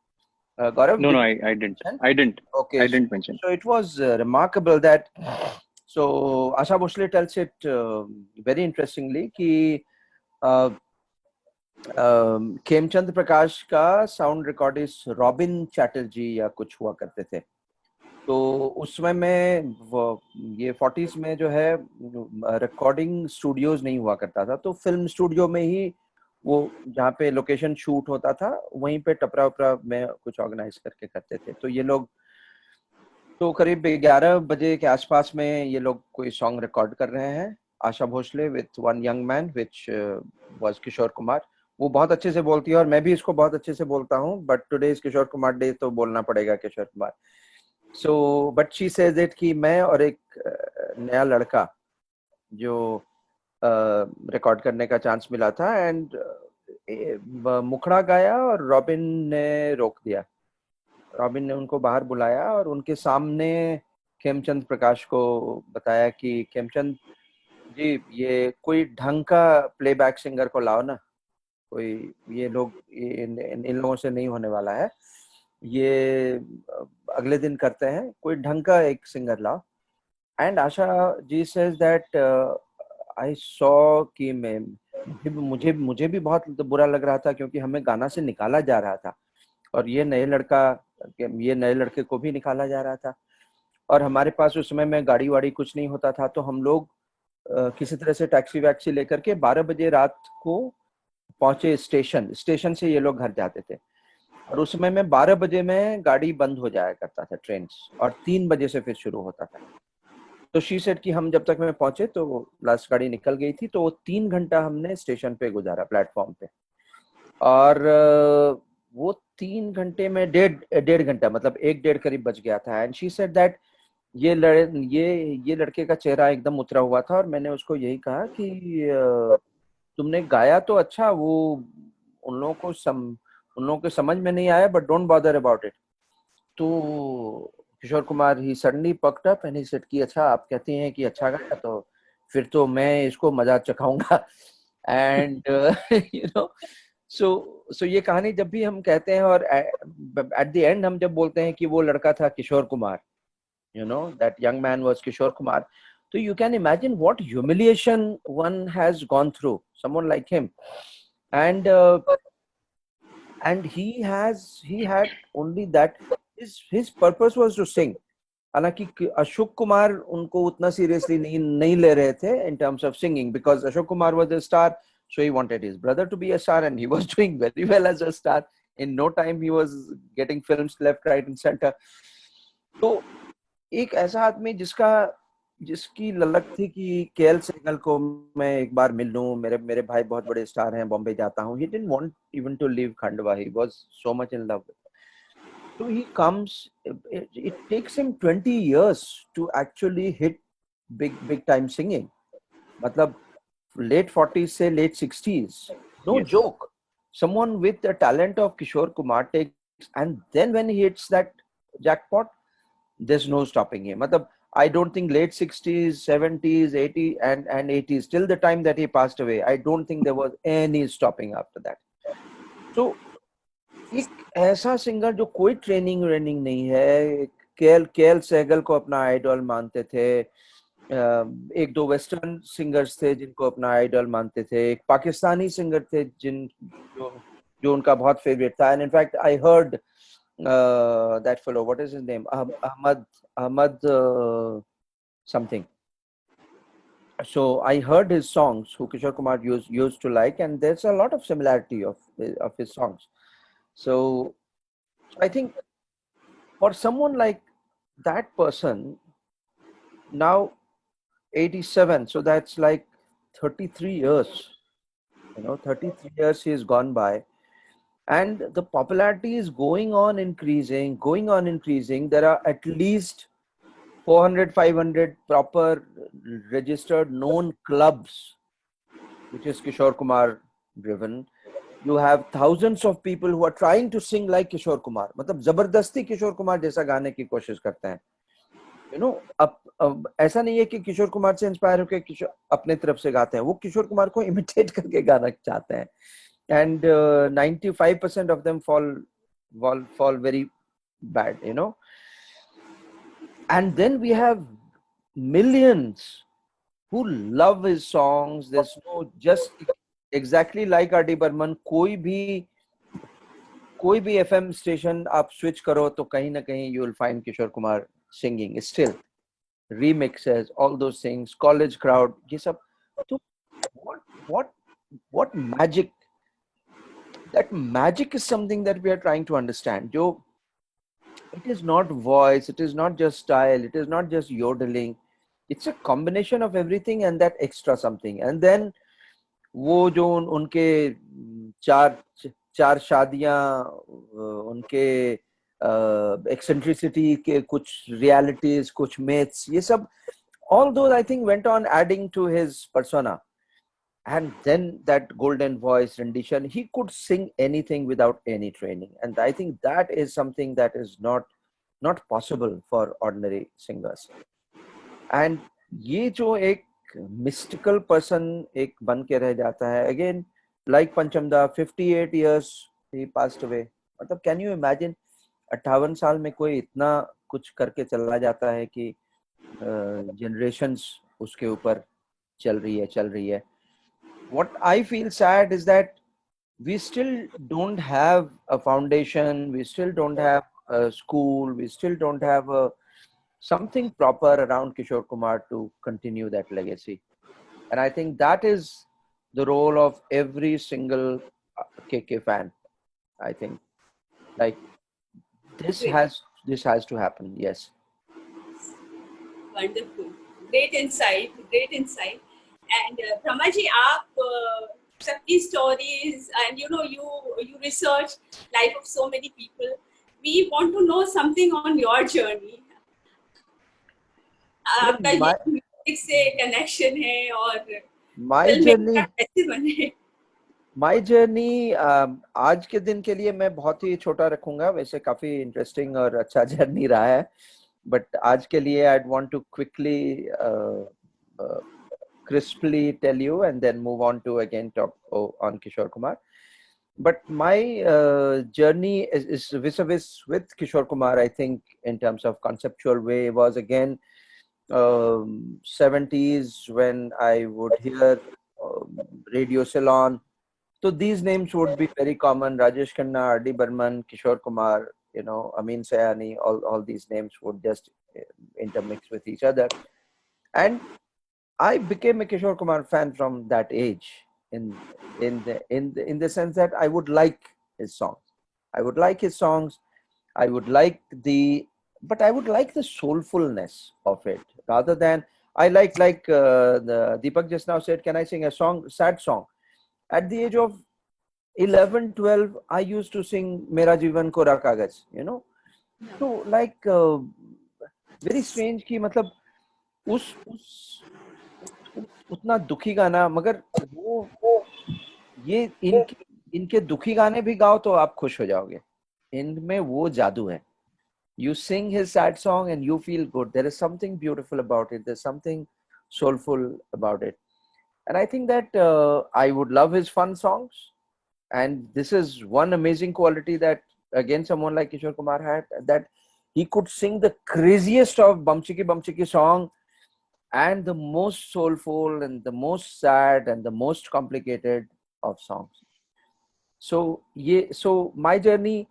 [SPEAKER 5] Gaurav?
[SPEAKER 2] No, I didn't.
[SPEAKER 5] Okay.
[SPEAKER 2] I didn't mention.
[SPEAKER 5] So it was remarkable that. So Asha Bhosle tells it very interestingly कि खेमचंद प्रकाश का sound recordist robin Chatterjee या कुछ हुआ करते थे। तो उस समय में ये 40s में जो है रिकॉर्डिंग स्टूडियोज नहीं हुआ करता था, तो फिल्म स्टूडियो में ही वो जहाँ पे लोकेशन शूट होता था वहीं पे टपरा उपरा में कुछ ऑर्गेनाइज करके करते थे। तो ये लोग तो करीब 11 बजे के आसपास में ये लोग कोई सॉन्ग रिकॉर्ड कर रहे हैं, Asha Bhosle with one young man which was Kishore Kumar. वो बहुत अच्छे से बोलती है और मैं भी इसको बहुत अच्छे से बोलता हूँ, but today is Kishore Kumar day तो बोलना पड़ेगा Kishore Kumar. So but she says it कि मैं और एक नया लड़का जो रिकॉर्ड करने का चांस मिला था, एंड मुखड़ा गाया और रॉबिन ने रोक दिया। रॉबिन ने उनको बाहर बुलाया और उनके सामने खेमचंद प्रकाश को बताया कि खेमचंद जी ये कोई ढंग का प्लेबैक सिंगर को लाओ ना, कोई ये लोग इन लोगों से नहीं होने वाला है, ये अगले दिन करते हैं, कोई ढंग का एक सिंगर लाओ। And Asha ji says that I saw कि मुझे भी बहुत बुरा लग रहा था क्योंकि हमें गाना से निकाला जा रहा था और ये नए लड़के को भी निकाला जा रहा था, और हमारे पास उस समय में गाड़ी वाड़ी कुछ नहीं होता था, तो हम लोग किसी तरह से टैक्सी वैक्सी लेकर के 12 बजे रात को पहुंचे स्टेशन से ये लोग घर जाते थे। और उस समय में 12 बजे में गाड़ी बंद हो जाया करता था ट्रेन, और 3 बजे से फिर शुरू होता था। तो शी सेड कि हम जब तक में पहुंचे तो लास्ट गाड़ी निकल गई थी, तो 3 घंटा हमने स्टेशन पे गुजारा प्लेटफॉर्म पे, और वो 3 घंटे में डेढ़ घंटा मतलब 1-1.5 करीब बज गया था। एंड शी सेड दैट ये लड़के का चेहरा एकदम उतरा हुआ था, और मैंने उसको यही कहा कि तुमने गाया तो अच्छा, वो उन लोगों को समझ में नहीं आया, but don't bother about it. तो Kishore Kumar he suddenly picked up and he said कि अच्छा आप कहती हैं कि अच्छा गाया, तो फिर तो मैं इसको मजा चखाऊंगा। एंड यू नो सो ये कहानी जब भी हम कहते हैं और एट द एंड हम जब बोलते हैं कि वो लड़का था Kishore Kumar, you know, that young man was Kishore Kumar, so you can imagine what humiliation one has gone through, someone like him, and he had only that, his purpose was to sing। हालांकि अशोक कुमार उनको उतना seriously नहीं ले रहे थे in terms of singing, because Ashok Kumar was a star, so he wanted his brother to be a star, and he was doing very well as a star. In no time he was getting films left, right and center। तो एक ऐसा आदमी जिसकी ललक थी कि KL Saigal को मैं एक बार मिल लूं, मेरे भाई बहुत बड़े स्टार हैं, बॉम्बे जाता हूं। He didn't want even to leave Khandwa, he was so much in love with it. So he comes, it takes him 20 years to actually hit big time singing, मतलब late 40s से late 60s, no
[SPEAKER 2] Yes.
[SPEAKER 5] joke। Someone with the talent of Kishore Kumar takes, and then when he hits that jackpot, there's no stopping him। मतलब I don't think late 60s, 70s, 80s and 80s, till the time that he passed away, I don't think there was any stopping after that। So एक ऐसा singer जो कोई training नहीं है, KL Saigal को अपना idol मानते थे, एक दो वेस्टर्न सिंगर्स थे जिनको अपना आइडल मानते थे, एक पाकिस्तानी सिंगर थे जो उनका बहुत फेवरेट था. And in fact I heard that fellow, what is his name, Ahmad something. So I heard his songs, who Kishore Kumar used to like, and there's a lot of similarity of his songs. So I think for someone like that person, now 87, so that's like 33 years, 33 years he has gone by, and the popularity is going on increasing. There are at least 400, 500 proper registered known clubs, which is Kishore Kumar driven. You have thousands of people who are trying to sing like Kishore Kumar. मतलब जबरदस्ती किशोर कुमार जैसा गाने की कोशिश करते हैं. अब ऐसा नहीं है कि किशोर कुमार से इंस्पायर होकर किशोर अपने तरफ से गाते हैं, वो किशोर कुमार को इमिटेट करके गाना चाहते हैं. And 95% of them fall very bad, and then we have millions who love his songs. There's no, just exactly like R.D. Burman, कोई भी FM station आप switch करो तो कहीं ना कहीं you will find Kishore Kumar singing still, remixes, all those things, college crowd, ये सब. तो what magic, that magic is something that we are trying to understand. It is not voice, it is not just style, it is not just yodeling. It's a combination of everything and that extra something. And then वो जो उनके चार शादियां, उनके eccentricity के कुछ realities, कुछ myths, ये सब, all those I think went on adding to his persona. And then that golden voice rendition, he could sing anything without any training. And I think that is something that is not possible for ordinary singers. And ये जो एक mystical person एक बन के रह जाता है, again, like Panchamda, 58 years he passed away. मतलब can you imagine 58 साल में कोई इतना कुछ करके चला जाता है कि generations उसके ऊपर चल रही है. What I feel sad is that we still don't have a foundation, we still don't have a school, we still don't have something proper around Kishore Kumar to continue that legacy. And I think that is the role of every single KK fan. I think like this has to happen. Yes.
[SPEAKER 1] Wonderful. Great insight. And Brahma ji, aap sabki stories, and you research life of so many people. We want to know something on your journey. आपका music से connection है और
[SPEAKER 5] my journey आज के दिन के लिए मैं बहुत ही छोटा रखूंगा. वैसे काफी इंटरेस्टिंग और अच्छा जर्नी रहा है, but आज के लिए I'd want to quickly crisply tell you and then move on to again talk on Kishore Kumar. But my journey is vis-a-vis with Kishore Kumar, I think, in terms of conceptual way, was again 70s when I would hear Radio Ceylon. So these names would be very common: Rajesh Khanna, R.D. Burman, Kishore Kumar, Amin Sayani. All these names would just intermix with each other, and I became a Kishore Kumar fan from that age. In the sense that I would like his songs. I would like the soulfulness of it, rather than I like the Deepak just now said, can I sing a sad song? At the age of 11, 12, I used to sing Mera Jeevan Kora Kagaz, So like very strange कि मतलब उतना दुखी गाना, मगर वो ये इनके दुखी गाने भी गाओ तो आप खुश हो जाओगे. इनमें वो जादू है. You sing his sad song and you feel good. There is something beautiful about it. There's something soulful about it. And I think that I would love his fun songs. And this is one amazing quality that, again, someone like Kishore Kumar had, that he could sing the craziest of Bum Chiki song and the most soulful and the most sad and the most complicated of songs. So my journey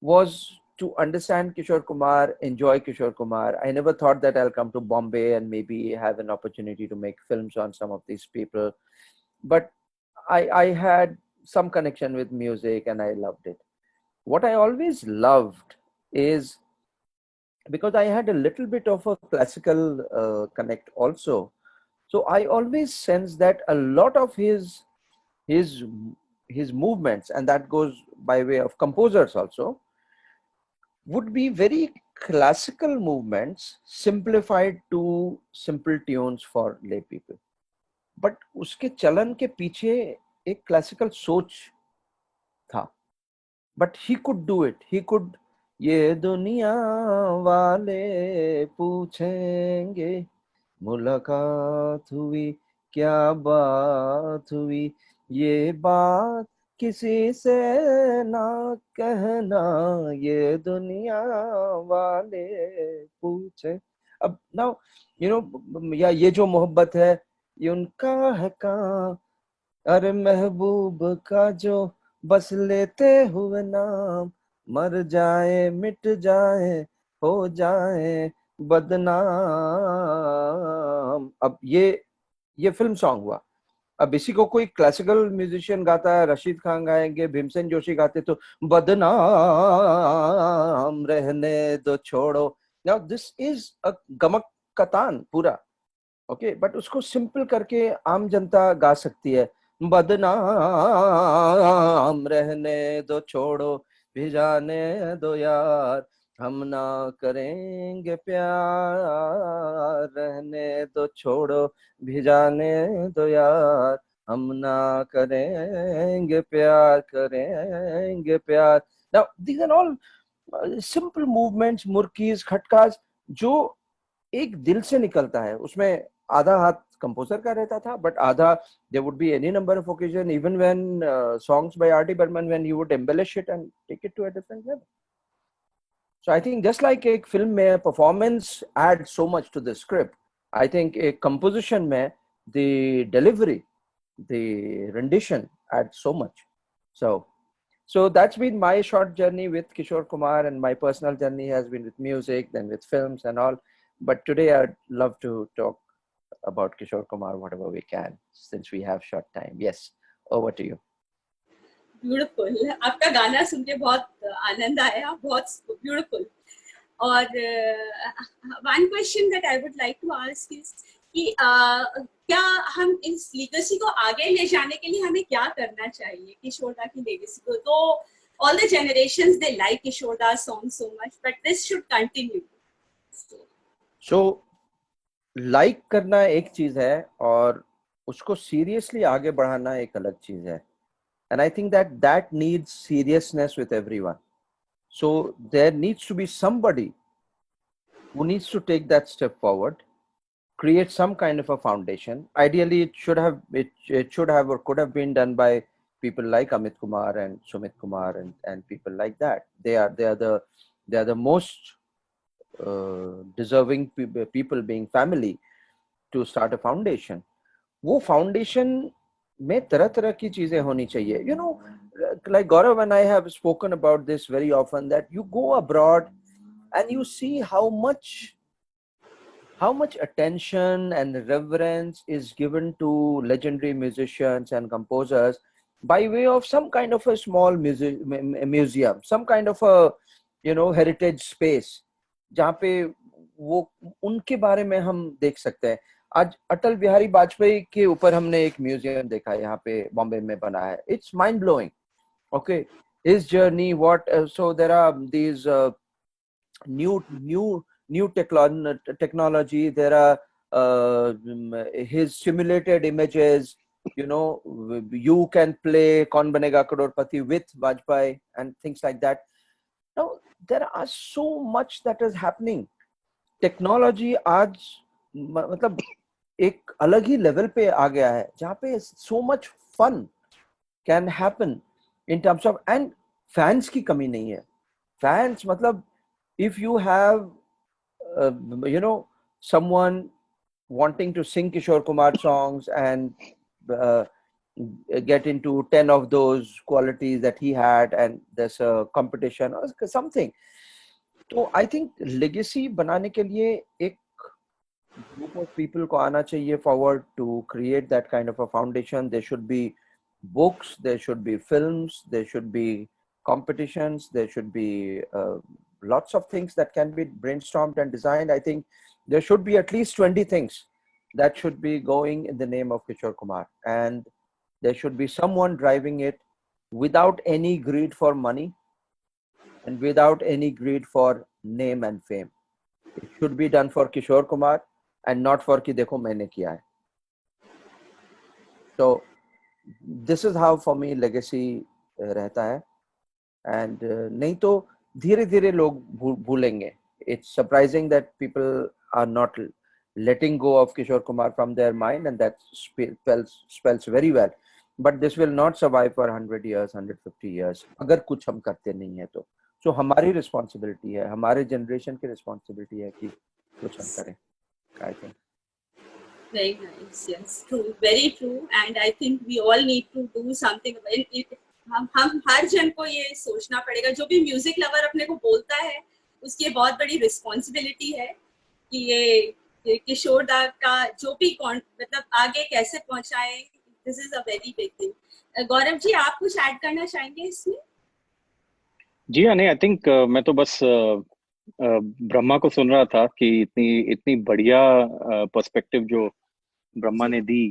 [SPEAKER 5] was to understand Kishore Kumar, enjoy Kishore Kumar. I never thought that I'll come to Bombay and maybe have an opportunity to make films on some of these people. But I had some connection with music and I loved it. What I always loved is, because I had a little bit of a classical connect also. So I always sense that a lot of his movements, and that goes by way of composers also, would be very classical movements simplified to simple tunes for lay people. But उसके चलन के पीछे एक classical सोच था. But he could do it. He could. ये दुनिया वाले पूछेंगे मुलाकात हुई क्या बात हुई, ये बात किसी से ना कहना, ये दुनिया वाले पूछे. अब now you know, या ये जो मोहब्बत है ये उनका है कहाँ, अरे महबूब का जो बस लेते हुए नाम, मर जाए मिट जाए हो जाए बदनाम. अब ये फिल्म सॉन्ग हुआ. अब इसी को कोई क्लासिकल म्यूजिशियन गाता है, रशीद खान गाएंगे, भीमसेन जोशी गाते तो बदनाम रहने दो छोड़ो. नाउ दिस इज अ गमक का तान पूरा, ओके, बट उसको सिंपल करके आम जनता गा सकती है. बदनाम रहने दो छोड़ो भिजाने दो यार, हम ना करेंगे प्यार, रहने दो छोड़ो भिजाने दो यार, हम ना करेंगे प्यार, करेंगे प्यार. Now these are all simple movements, मुर्कीज, खटकाज, जो एक दिल से निकलता है. उसमें आधा हाथ कंपोजर का रहता था, but आधा there would be any number of occasion, even when songs by R.D. Burman, when he would embellish it and take it to a different level. So I think just like एक film में performance adds so much to the script, I think एक composition में the delivery, the rendition adds so much. So that's been my short journey with Kishore Kumar, and my personal journey has been with music, then with films and all. But today I'd love to talk about Kishore Kumar, whatever we can, since we have short time. Yes, over to you.
[SPEAKER 1] Beautiful. आपका गाना सुन के बहुत आनंद आया, बहुत beautiful. और one question that I would like to ask is कि क्या हम इस लीगेसी को आगे ले जाने के लिए हमें क्या करना चाहिए, किशोर दा की लेगेसी को. तो all the generations they like Kishore da song so much, but this should continue.
[SPEAKER 5] So like करना एक चीज है और उसको सीरियसली आगे बढ़ाना एक अलग चीज है. And I think that needs seriousness with everyone. So there needs to be somebody who needs to take that step forward, create some kind of a foundation. Ideally, it should have or could have been done by people like Amit Kumar and Sumit Kumar and people like that. They are the most deserving people, being family, to start a foundation. वो foundation में तरह तरह की चीजें होनी चाहिए. You know, like Gaurav and I have spoken about this very often, that you go abroad and you see how much attention and reverence is given to legendary musicians and composers by way of some kind of a small museum, some kind of a, you know, heritage space, जहाँ पे वो उनके बारे में हम देख सकते हैं. आज अटल बिहारी वाजपेयी के ऊपर हमने एक म्यूजियम देखा है, यहाँ पे बॉम्बे में बना है. It's mind blowing. Okay, his journey, what so there are these new technology. There are his simulated images. You know, you can play Kaun Banega Crorepati with Vajpayee and things like that. Now there are so much that is happening. Technology आज मतलब एक अलग ही level पे आ गया है, जहाँ पे so much fun can happen in terms of, and fans की कमी नहीं है. Fans मतलब if you have you know, someone wanting to sing Kishore Kumar songs and uh, get into 10 of those qualities that he had, and there's a competition or something. So I think legacy बनाने के लिए एक group of people को आना चाहिए forward to create that kind of a foundation. There should be books, there should be films, there should be competitions, there should be lots of things that can be brainstormed and designed. I think there should be at least 20 things that should be going in the name of Kishore Kumar, and there should be someone driving it without any greed for money and without any greed for name and fame. It should be done for Kishore Kumar and not for कि देखो मैंने किया है. So this is how for me legacy रहता है, and नहीं तो धीरे धीरे लोग भूलेंगे. It's surprising that people are not letting go of Kishore Kumar from their mind, and that spells very well. But this will not survive for 100 years, 150 years अगर कुछ हम करते नहीं है तो. So हमारी responsibility है, हमारे generation की responsibility है कि कुछ हम करें. I think.
[SPEAKER 1] Very nice. Yes, true, very true. And I think we all need to do something. हम हर जन को ये सोचना पड़ेगा. जो भी म्यूजिक लवर अपने को बोलता है, उसकी बहुत बड़ी रिस्पॉन्सिबिलिटी है कि ये किशोर दा का जो भी मतलब आगे कैसे पहुंचाए. This is a very big thing. Gaurav ji, आप कुछ ऐड करना चाहेंगे इसमें?
[SPEAKER 2] जी हाँ, नहीं, आई थिंक मैं तो बस ब्रह्मा को सुन रहा था कि इतनी बढ़िया पर्सपेक्टिव जो ब्रह्मा ने दी.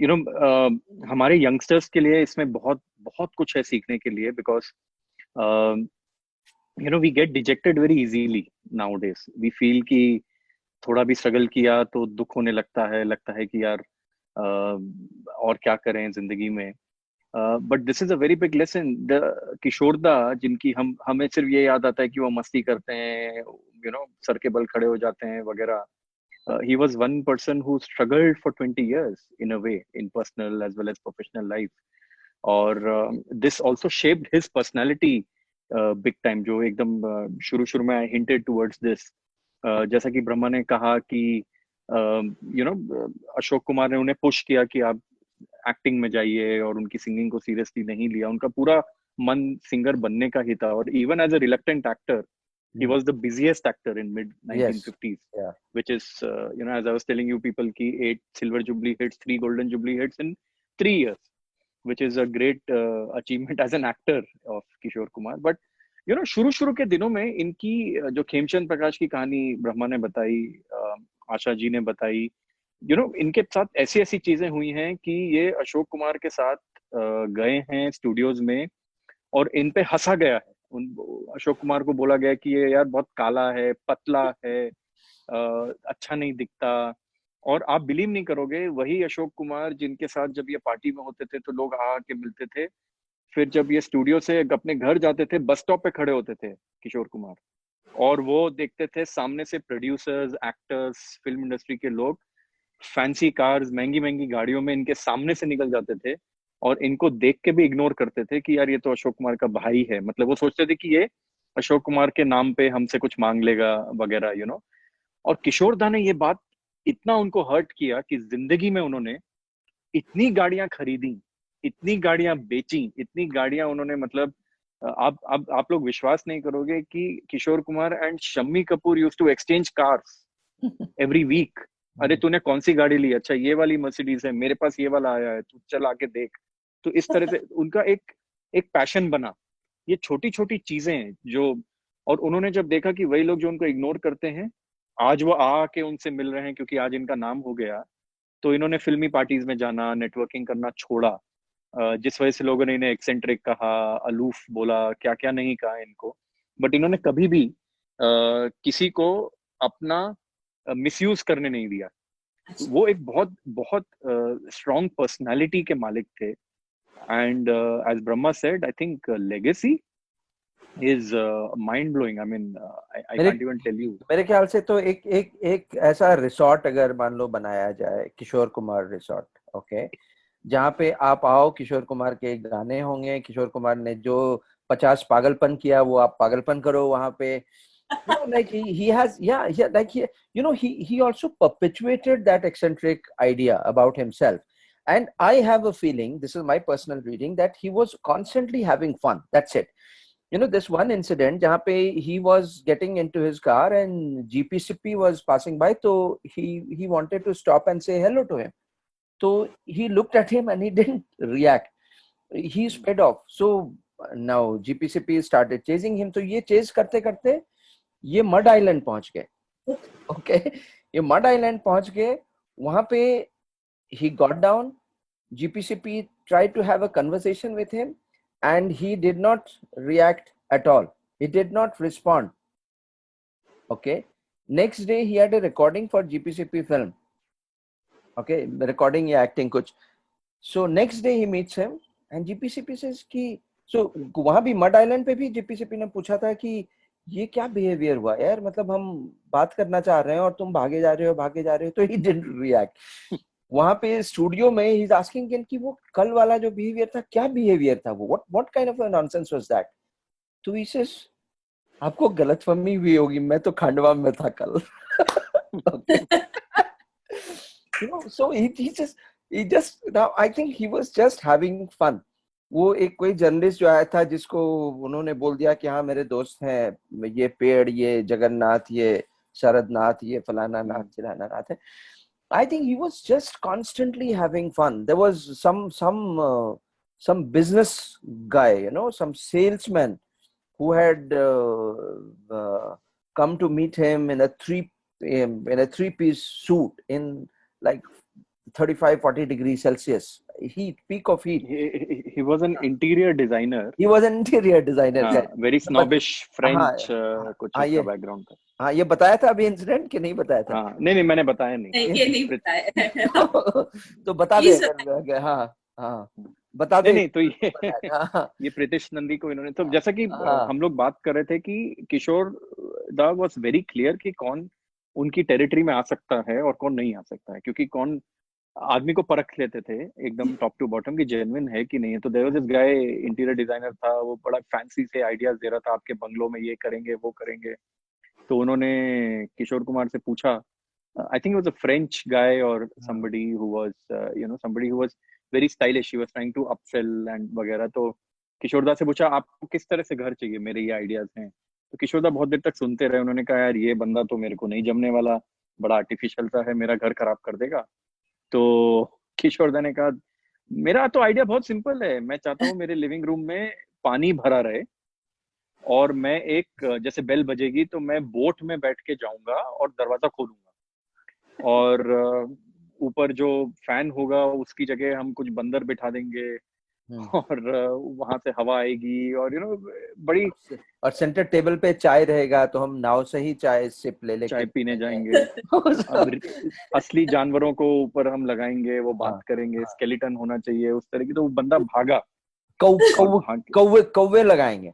[SPEAKER 2] यू नो, हमारे यंगस्टर्स के लिए इसमें बहुत बहुत कुछ है सीखने के लिए, because you know we get dejected very easily nowadays. We feel कि थोड़ा भी स्ट्रगल किया तो दुख होने लगता है कि यार और क्या करें जिंदगी में. But this is a very big lesson. Kishore da, जिनकी हमें सिर्फ ये याद आता है कि वो मस्ती करते हैं, यू नो, सर के बल खड़े हो जाते हैं वगैरह. He was one person who struggled for 20 years in a way, in personal as well as professional life. और this also shaped his personality big time, जो एकदम शुरू में I hinted towards this. जैसा कि ब्रह्मा ने कहा कि यू नो अशोक कुमार ने उन्हें पुश किया कि आप एक्टिंग में जाइए, और उनकी सिंगिंग को सीरियसली नहीं लिया. उनका पूरा मन सिंगर बनने का ही था. और even as a reluctant actor, he was the busiest actor in mid 1950s.
[SPEAKER 5] Yes. Yeah.
[SPEAKER 2] Which is you know, as I was telling you people, ki 8 silver jubilee hits, 3 golden jubilee hits in 3 years, which is a great achievement as an actor of Kishore Kumar. But you know, शुरू के दिनों में इनकी जो खेमचंद प्रकाश की कहानी ब्रह्मा ने बताई, आशा जी ने बताई, you know, इनके साथ ऐसी चीजें हुई हैं कि ये अशोक कुमार के साथ गए हैं स्टूडियोज में और इन पे हंसा गया है. अशोक कुमार को बोला गया कि ये यार बहुत काला है, पतला है, अच्छा नहीं दिखता. और आप बिलीव नहीं करोगे, वही अशोक कुमार जिनके साथ जब ये पार्टी में होते थे तो लोग आके मिलते थे, फिर जब ये स्टूडियो से अपने घर जाते थे, बस स्टॉप पे खड़े होते थे किशोर कुमार, और वो देखते थे सामने से प्रोड्यूसर्स, एक्टर्स, फिल्म इंडस्ट्री के लोग फैंसी कार्स, महंगी गाड़ियों में इनके सामने से निकल जाते थे, और इनको देख के भी इग्नोर करते थे कि यार ये तो अशोक कुमार का भाई है. मतलब वो सोचते थे कि ये अशोक कुमार के नाम पे हमसे कुछ मांग लेगा वगैरह, यू नो. और किशोर दा ने ये बात इतना उनको हर्ट किया कि जिंदगी में उन्होंने इतनी गाड़ियां खरीदी, इतनी गाड़ियां बेची, इतनी गाड़ियां उन्होंने, मतलब आप लोग विश्वास नहीं करोगे कि Kishore Kumar and Shammi Kapoor used to exchange cars every week. अरे तूने कौन सी गाड़ी ली? अच्छा ये वाली मर्सिडीज है, मेरे पास ये वाला आया है, तू चल आके देख. तो इस तरह से उनका एक पैशन बना. ये छोटी छोटी चीजें हैं जो, और उन्होंने जब देखा कि वही लोग जो उनको इग्नोर करते हैं, आज वो आके उनसे मिल रहे हैं क्योंकि आज इनका नाम हो गया, तो इन्होंने फिल्मी पार्टीज में जाना, नेटवर्किंग करना छोड़ा. जिस वजह से लोगों ने इन्हें एक्सेंट्रिक कहा, अलूफ बोला, क्या क्या नहीं कहा इनको. बट इन्होंने कभी भी किसी को अपना मिसयूज करने नहीं दिया. वो एक बहुत बहुत स्ट्रॉन्ग पर्सनालिटी के मालिक थे. And as Brahma said, I think legacy is mind blowing. I mean I can't even tell you.
[SPEAKER 5] मेरे ख्याल से तो एक ऐसा रिसोर्ट अगर मान लो बनाया जाए, किशोर कुमार रिसोर्ट, ओके, जहाँ पे आप आओ, किशोर कुमार के गाने होंगे, किशोर कुमार ने जो 50 पागलपन किया वो आप पागलपन करो वहाँ पे,
[SPEAKER 6] No, like he has, yeah, like he also perpetuated that eccentric idea about himself. And I have a feeling, this is my personal reading, that he was constantly having fun. That's it. This one incident, jahan pe he was getting into his car and GPCP was passing by, so he wanted to stop and say hello to him. So he looked at him and he didn't react. He sped off. So now GPCP started chasing him. So ये chase करते करते ये mud island पहुंच गए. Okay, ये mud island पहुंच गए. वहां पे he got down. GPCP tried to have a conversation with him and he did not react at all. He did not respond. Okay, next day he had a recording for GPCP film. Okay, recording या acting कुछ. So next day he meets him and GPCP says कि so वहां भी mud island पे भी GPCP ने पूछा था कि ये क्या बिहेवियर हुआ यार, मतलब हम बात करना चाह रहे हैं और तुम भागे जा रहे हो. तो ही डिडंट रिएक्ट. वहां पे स्टूडियो में ही इज आस्किंग कि वो कल वाला जो बिहेवियर था, क्या बिहेवियर था वो, what kind of a nonsense was that. तो ही सेज आपको गलतफहमी हुई होगी, मैं तो खांडवा में था कल. So he just now I think he was just having fun. वो एक कोई जर्नलिस्ट जो आया था जिसको उन्होंने बोल दिया कि हाँ मेरे दोस्त हैं, ये पेड़, ये जगन्नाथ, ये शरद नाथ, ये फलाना नाथ, चिलाना नाथ है. I think he was just constantly having fun. There was some business guy, some salesman who had come to meet him in a three-piece suit in like 35-40 degrees Celsius heat, peak of heat.
[SPEAKER 2] He was an interior designer.
[SPEAKER 6] He was an interior designer.
[SPEAKER 2] Very snobbish French कुछ उसका background था.
[SPEAKER 6] हाँ, ये बताया था अभी incident कि नहीं बताया था?
[SPEAKER 2] हाँ, नहीं मैंने बताया नहीं.
[SPEAKER 1] ये नहीं बताया.
[SPEAKER 6] तो बता दे. हाँ बता दे.
[SPEAKER 2] नहीं तो ये प्रीतिश नंदी को इन्होंने, तो जैसा कि हम लोग बात कर रहे थे कि किशोर दा वाज वेरी क्लियर कि कौन उनकी टेरिटरी में आ सकता है और कौन नहीं आ सकता है, क्योंकि कौन आदमी को परख लेते थे एकदम टॉप टू बॉटम कि जेन्युइन है कि नहीं है. तो there was this guy, interior designer था, वो बड़ा फैंसी से आइडियाज दे रहा था, आपके बंगलों में ये करेंगे वो करेंगे. तो उन्होंने किशोर कुमार से पूछा, I think was a French guy और somebody who was very stylish, he was trying to upsell and वगैरह. तो किशोर दा से पूछा आपको किस तरह से घर चाहिए, मेरे ये आइडियाज हैं. तो किशोर दा बहुत देर तक सुनते रहे. उन्होंने कहा यार ये बंदा तो मेरे को नहीं जमने वाला, बड़ा आर्टिफिशियल सा है, मेरा घर खराब कर देगा. तो किशोर दा ने कहा मेरा तो आइडिया बहुत सिंपल है, मैं चाहता हूँ मेरे लिविंग रूम में पानी भरा रहे और मैं एक जैसे बेल बजेगी तो मैं बोट में बैठ के जाऊंगा और दरवाजा खोलूंगा और ऊपर जो फैन होगा उसकी जगह हम कुछ बंदर बिठा देंगे और वहां से हवा आएगी और बड़ी,
[SPEAKER 6] और सेंटर टेबल पे चाय रहेगा तो हम नाव से ही चाय सिप ले लेके
[SPEAKER 2] चाय पीने जाएंगे. असली जानवरों को ऊपर हम लगाएंगे, वो बात करेंगे, स्केलेटन होना चाहिए उस तरह की. तो वो बंदा भागा.
[SPEAKER 6] कौवे लगाएंगे.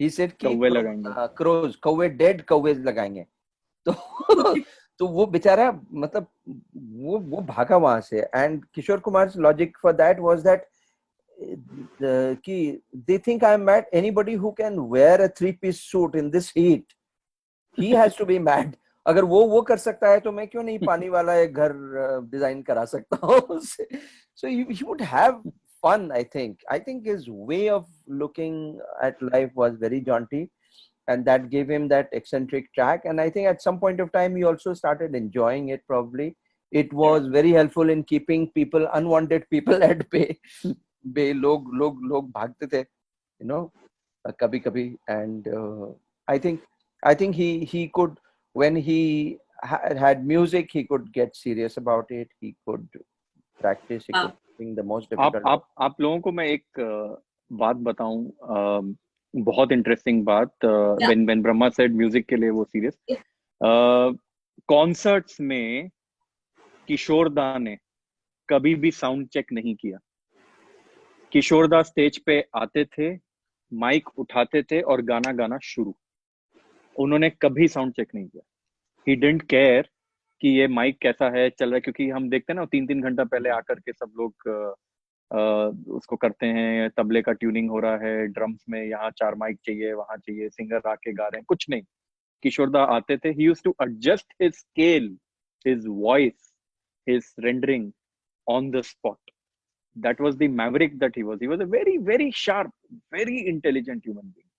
[SPEAKER 6] He said कि
[SPEAKER 2] कौवे लगाएंगे,
[SPEAKER 6] क्रोज, कौवे, डेड कौवे लगाएंगे. तो वो बेचारा, मतलब वो भागा वहां से. And Kishore Kumar logic for that was that कि they think I'm mad. Anybody who can wear a three-piece suit in this heat, he has to be mad. अगर वो कर सकता है तो मैं क्यों नहीं पानी वाला एक घर डिजाइन करा सकता हूँ. So he would have fun. I think his way of looking at life was very jaunty, and that gave him that eccentric track. And I think at some point of time he also started enjoying it. Probably it was very helpful in keeping people, unwanted people at bay. लोग भागते थे, कभी-कभी. And I think he could, when he had music, he could get serious about it. He could practice. He could sing the most difficult.
[SPEAKER 2] आप लोगों को मैं एक बात बताऊं, बहुत इंटरेस्टिंग बात. when ब्रह्मा said म्यूजिक के लिए वो सीरियस. कॉन्सर्ट्स में किशोर दा ने कभी भी साउंड चेक नहीं किया. किशोर दा स्टेज पे आते थे, माइक उठाते थे और गाना शुरू. उन्होंने कभी साउंड चेक नहीं किया. ही डिडंट केयर कि ये माइक कैसा है, चल रहा है, क्योंकि हम देखते हैं ना 3-3 घंटा पहले आकर के सब लोग उसको करते हैं, तबले का ट्यूनिंग हो रहा है, ड्रम्स में यहाँ 4 माइक चाहिए, वहां चाहिए, सिंगर आके गा रहे हैं, कुछ नहीं. किशोर दा आते थे, he used to adjust his scale, his voice, his rendering on the spot. That was the maverick that he was. He was a very, very sharp, very intelligent human being.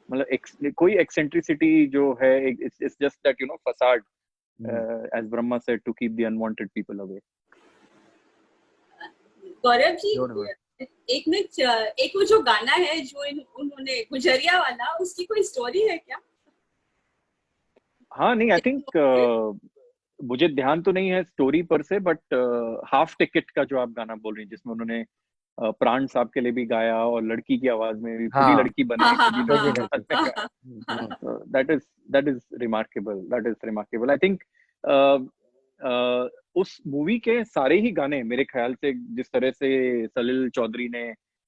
[SPEAKER 2] मतलब कोई eccentricity जो है, it's just that, you know, facade, as Brahma said, to keep the unwanted people away.
[SPEAKER 1] Gaurav ji,
[SPEAKER 6] Beautiful.
[SPEAKER 1] एक minute, एक वो जो गाना है जो उन्होंने गुजरिया वाला, उसकी कोई स्टोरी है क्या?
[SPEAKER 2] हाँ, नहीं, आई थिंक मुझे ध्यान तो नहीं है स्टोरी पर से, बट हाफ टिकट का जो आप गाना बोल रही हैं, जिसमें उन्होंने प्राण साहब के लिए भी गाया और लड़की की आवाज में भी, खुद ही लड़की बने, that is remarkable. I think उस मूवी के सारे ही गाने मेरे ख्याल से जिस तरह से सलील चौधरी ने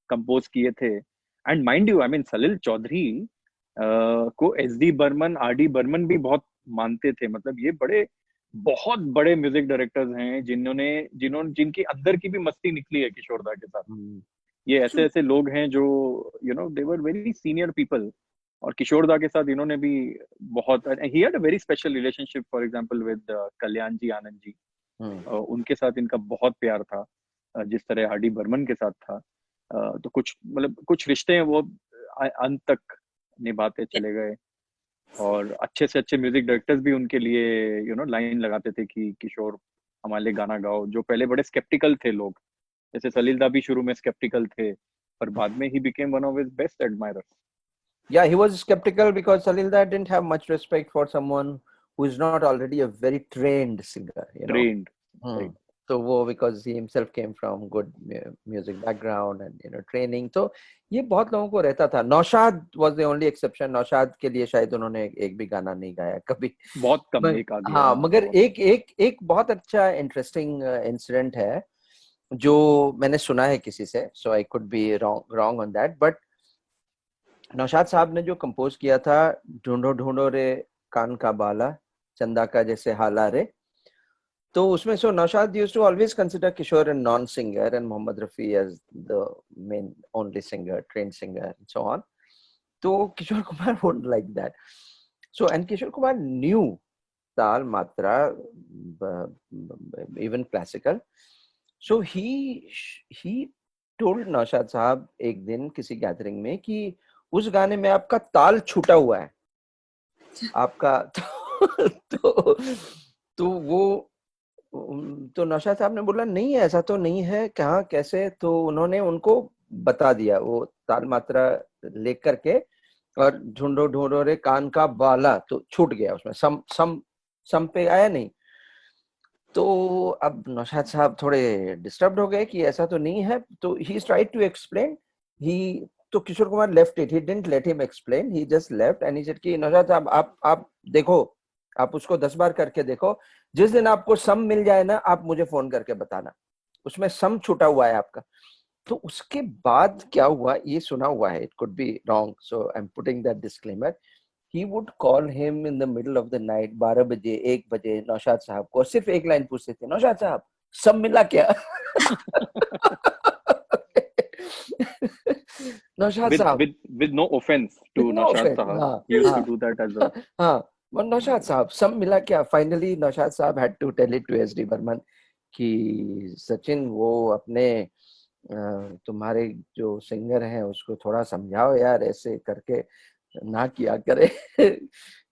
[SPEAKER 2] कंपोज किए थे, and mind you, I mean Salil Chowdhury को एस.डी. बर्मन, आर.डी. बर्मन भी बहुत मानते थे। मतलब ये बहुत बड़े म्यूजिक डायरेक्टर्स हैं जिनकी अंदर की भी मस्ती निकली है किशोर दा के साथ। ये ऐसे लोग हैं जो you know they were very senior people, और किशोर दा के साथ इन्होंने भी बहुत, he had a very special relationship for example with Kalyan ji, Anand ji. उनके साथ इनका बहुत प्यार था, जिस तरह आर.डी. बर्मन के साथ था। तो कुछ रिश्ते हैं वो अंत तक निभाते चले गए, और अच्छे से अच्छे म्यूजिक डायरेक्टर्स भी उनके लिए यू नो लाइन लगाते थे कि किशोर हमारे लिए गाना गाओ। जो पहले बड़े स्केप्टिकल थे लोग, जैसे सलील दा भी शुरू में स्केप्टिकल थे, पर बाद में he became one of his best admirers.
[SPEAKER 6] Yeah, he was skeptical because Salil Da didn't have much respect for someone who is not already a very trained singer, you know.
[SPEAKER 2] Trained.
[SPEAKER 6] Right. So because he himself came from good music background and, you know, training, तो ये बहुत लोगों को रहता था। Naushad was the only exception। Naushad के लिए शायद उन्होंने एक भी गाना नहीं गाया कभी,
[SPEAKER 2] बहुत कम, एक आधी।
[SPEAKER 6] हाँ, मगर एक बहुत अच्छा इंटरेस्टिंग इंसिडेंट है जो मैंने सुना है किसी से, so I could be wrong on that, but Naushad साहब ने जो कंपोज किया था, ढूंढो ढूंढो रे कान का बाला, चंदा का जैसे हाला रे, तो उसमें so Naushad used to always consider Kishore a non-singer and Mohammad Rafi as the main only singer, trained singer, and so on. So Kishore Kumar wouldn't like that. So, and Kishore Kumar knew Tal, Matra, even classical. So he told Naushad साहब एक दिन किसी gathering में कि उस गाने में आपका ताल छूटा हुआ है आपका, तो वो, तो नौशाद साहब ने बोला नहीं ऐसा तो नहीं है, कहाँ कैसे, तो उन्होंने उनको बता दिया वो ताल मात्रा लेकर के, और ढूंढो ढूंढो रे कान का बाला तो छूट गया, उसमें सम पे आया नहीं। तो अब नौशाद साहब थोड़े डिस्टर्ब हो गए कि ऐसा तो नहीं है, तो ही ट्राइड टू एक्सप्लेन, तो Kishore Kumar left it, he didn't let him explain, he just left and he said कि नौशाद साहब आप देखो, आप उसको 10 बार करके देखो, जिस दिन आपको सम मिल जाए ना, आप मुझे फोन करके बताना, उसमें सम छूटा हुआ है आपका। तो उसके बाद क्या हुआ ये सुना हुआ है, it could be wrong, so I am putting that disclaimer. He would call him in the middle of the night, 12 बजे 1 बजे, नौशाद साहब को सिर्फ एक लाइन पूछते थे, नौशाद साहब सम मिला क्या? नौशाद साहब,
[SPEAKER 2] with no offense to Naushad Sahab, he used to do that as well.
[SPEAKER 6] हाँ, नौशाद साहब सब मिला क्या? फाइनली नौशाद साहब had to tell it to S.D. Burman कि सचिन वो अपने तुम्हारे जो सिंगर हैं उसको थोड़ा समझाओ यार, ऐसे करके ना किया करे।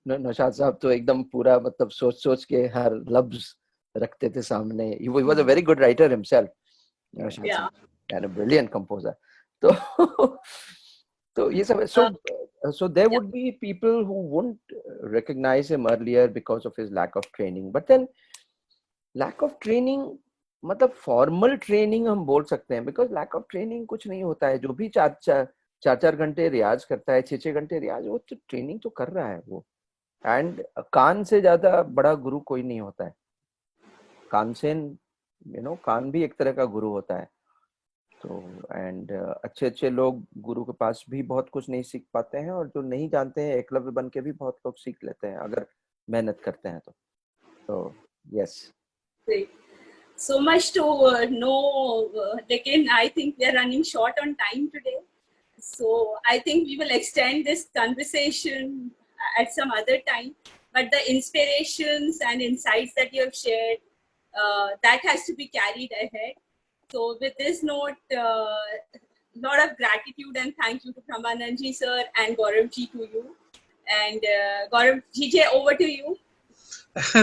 [SPEAKER 6] नौशाद साहब तो एकदम पूरा मतलब सोच के हर लफ्ज रखते थे सामने। He was a very good writer himself, Naushad साहब, and a brilliant composer. तो ये सब, so there would be people who wouldn't recognize him earlier because of his lack of training, but then lack of training मतलब formal training हम बोल सकते हैं, because lack of training कुछ नहीं होता है। जो भी 4 घंटे रियाज करता है, 6 घंटे रियाज, वो तो ट्रेनिंग तो कर रहा है वो। एंड कान से ज्यादा बड़ा गुरु कोई नहीं होता है। कानसेन, कान भी एक तरह का गुरु होता है। तो एंड अच्छे लोग गुरु के पास भी बहुत कुछ नहीं सीख पाते हैं, और जो नहीं जानते हैं एकलव्य बन के भी बहुत लोग सीख लेते हैं अगर मेहनत करते हैं तो yes.
[SPEAKER 1] So much to know, लेकिन I think we are running short on time today, so I think we will extend this conversation at some other time. But the inspirations and insights that you have shared, that has to be carried ahead. So with this note, lot of gratitude and thank you to Brahmanand ji sir and Gaurav ji to you. And Gaurav ji, over to you.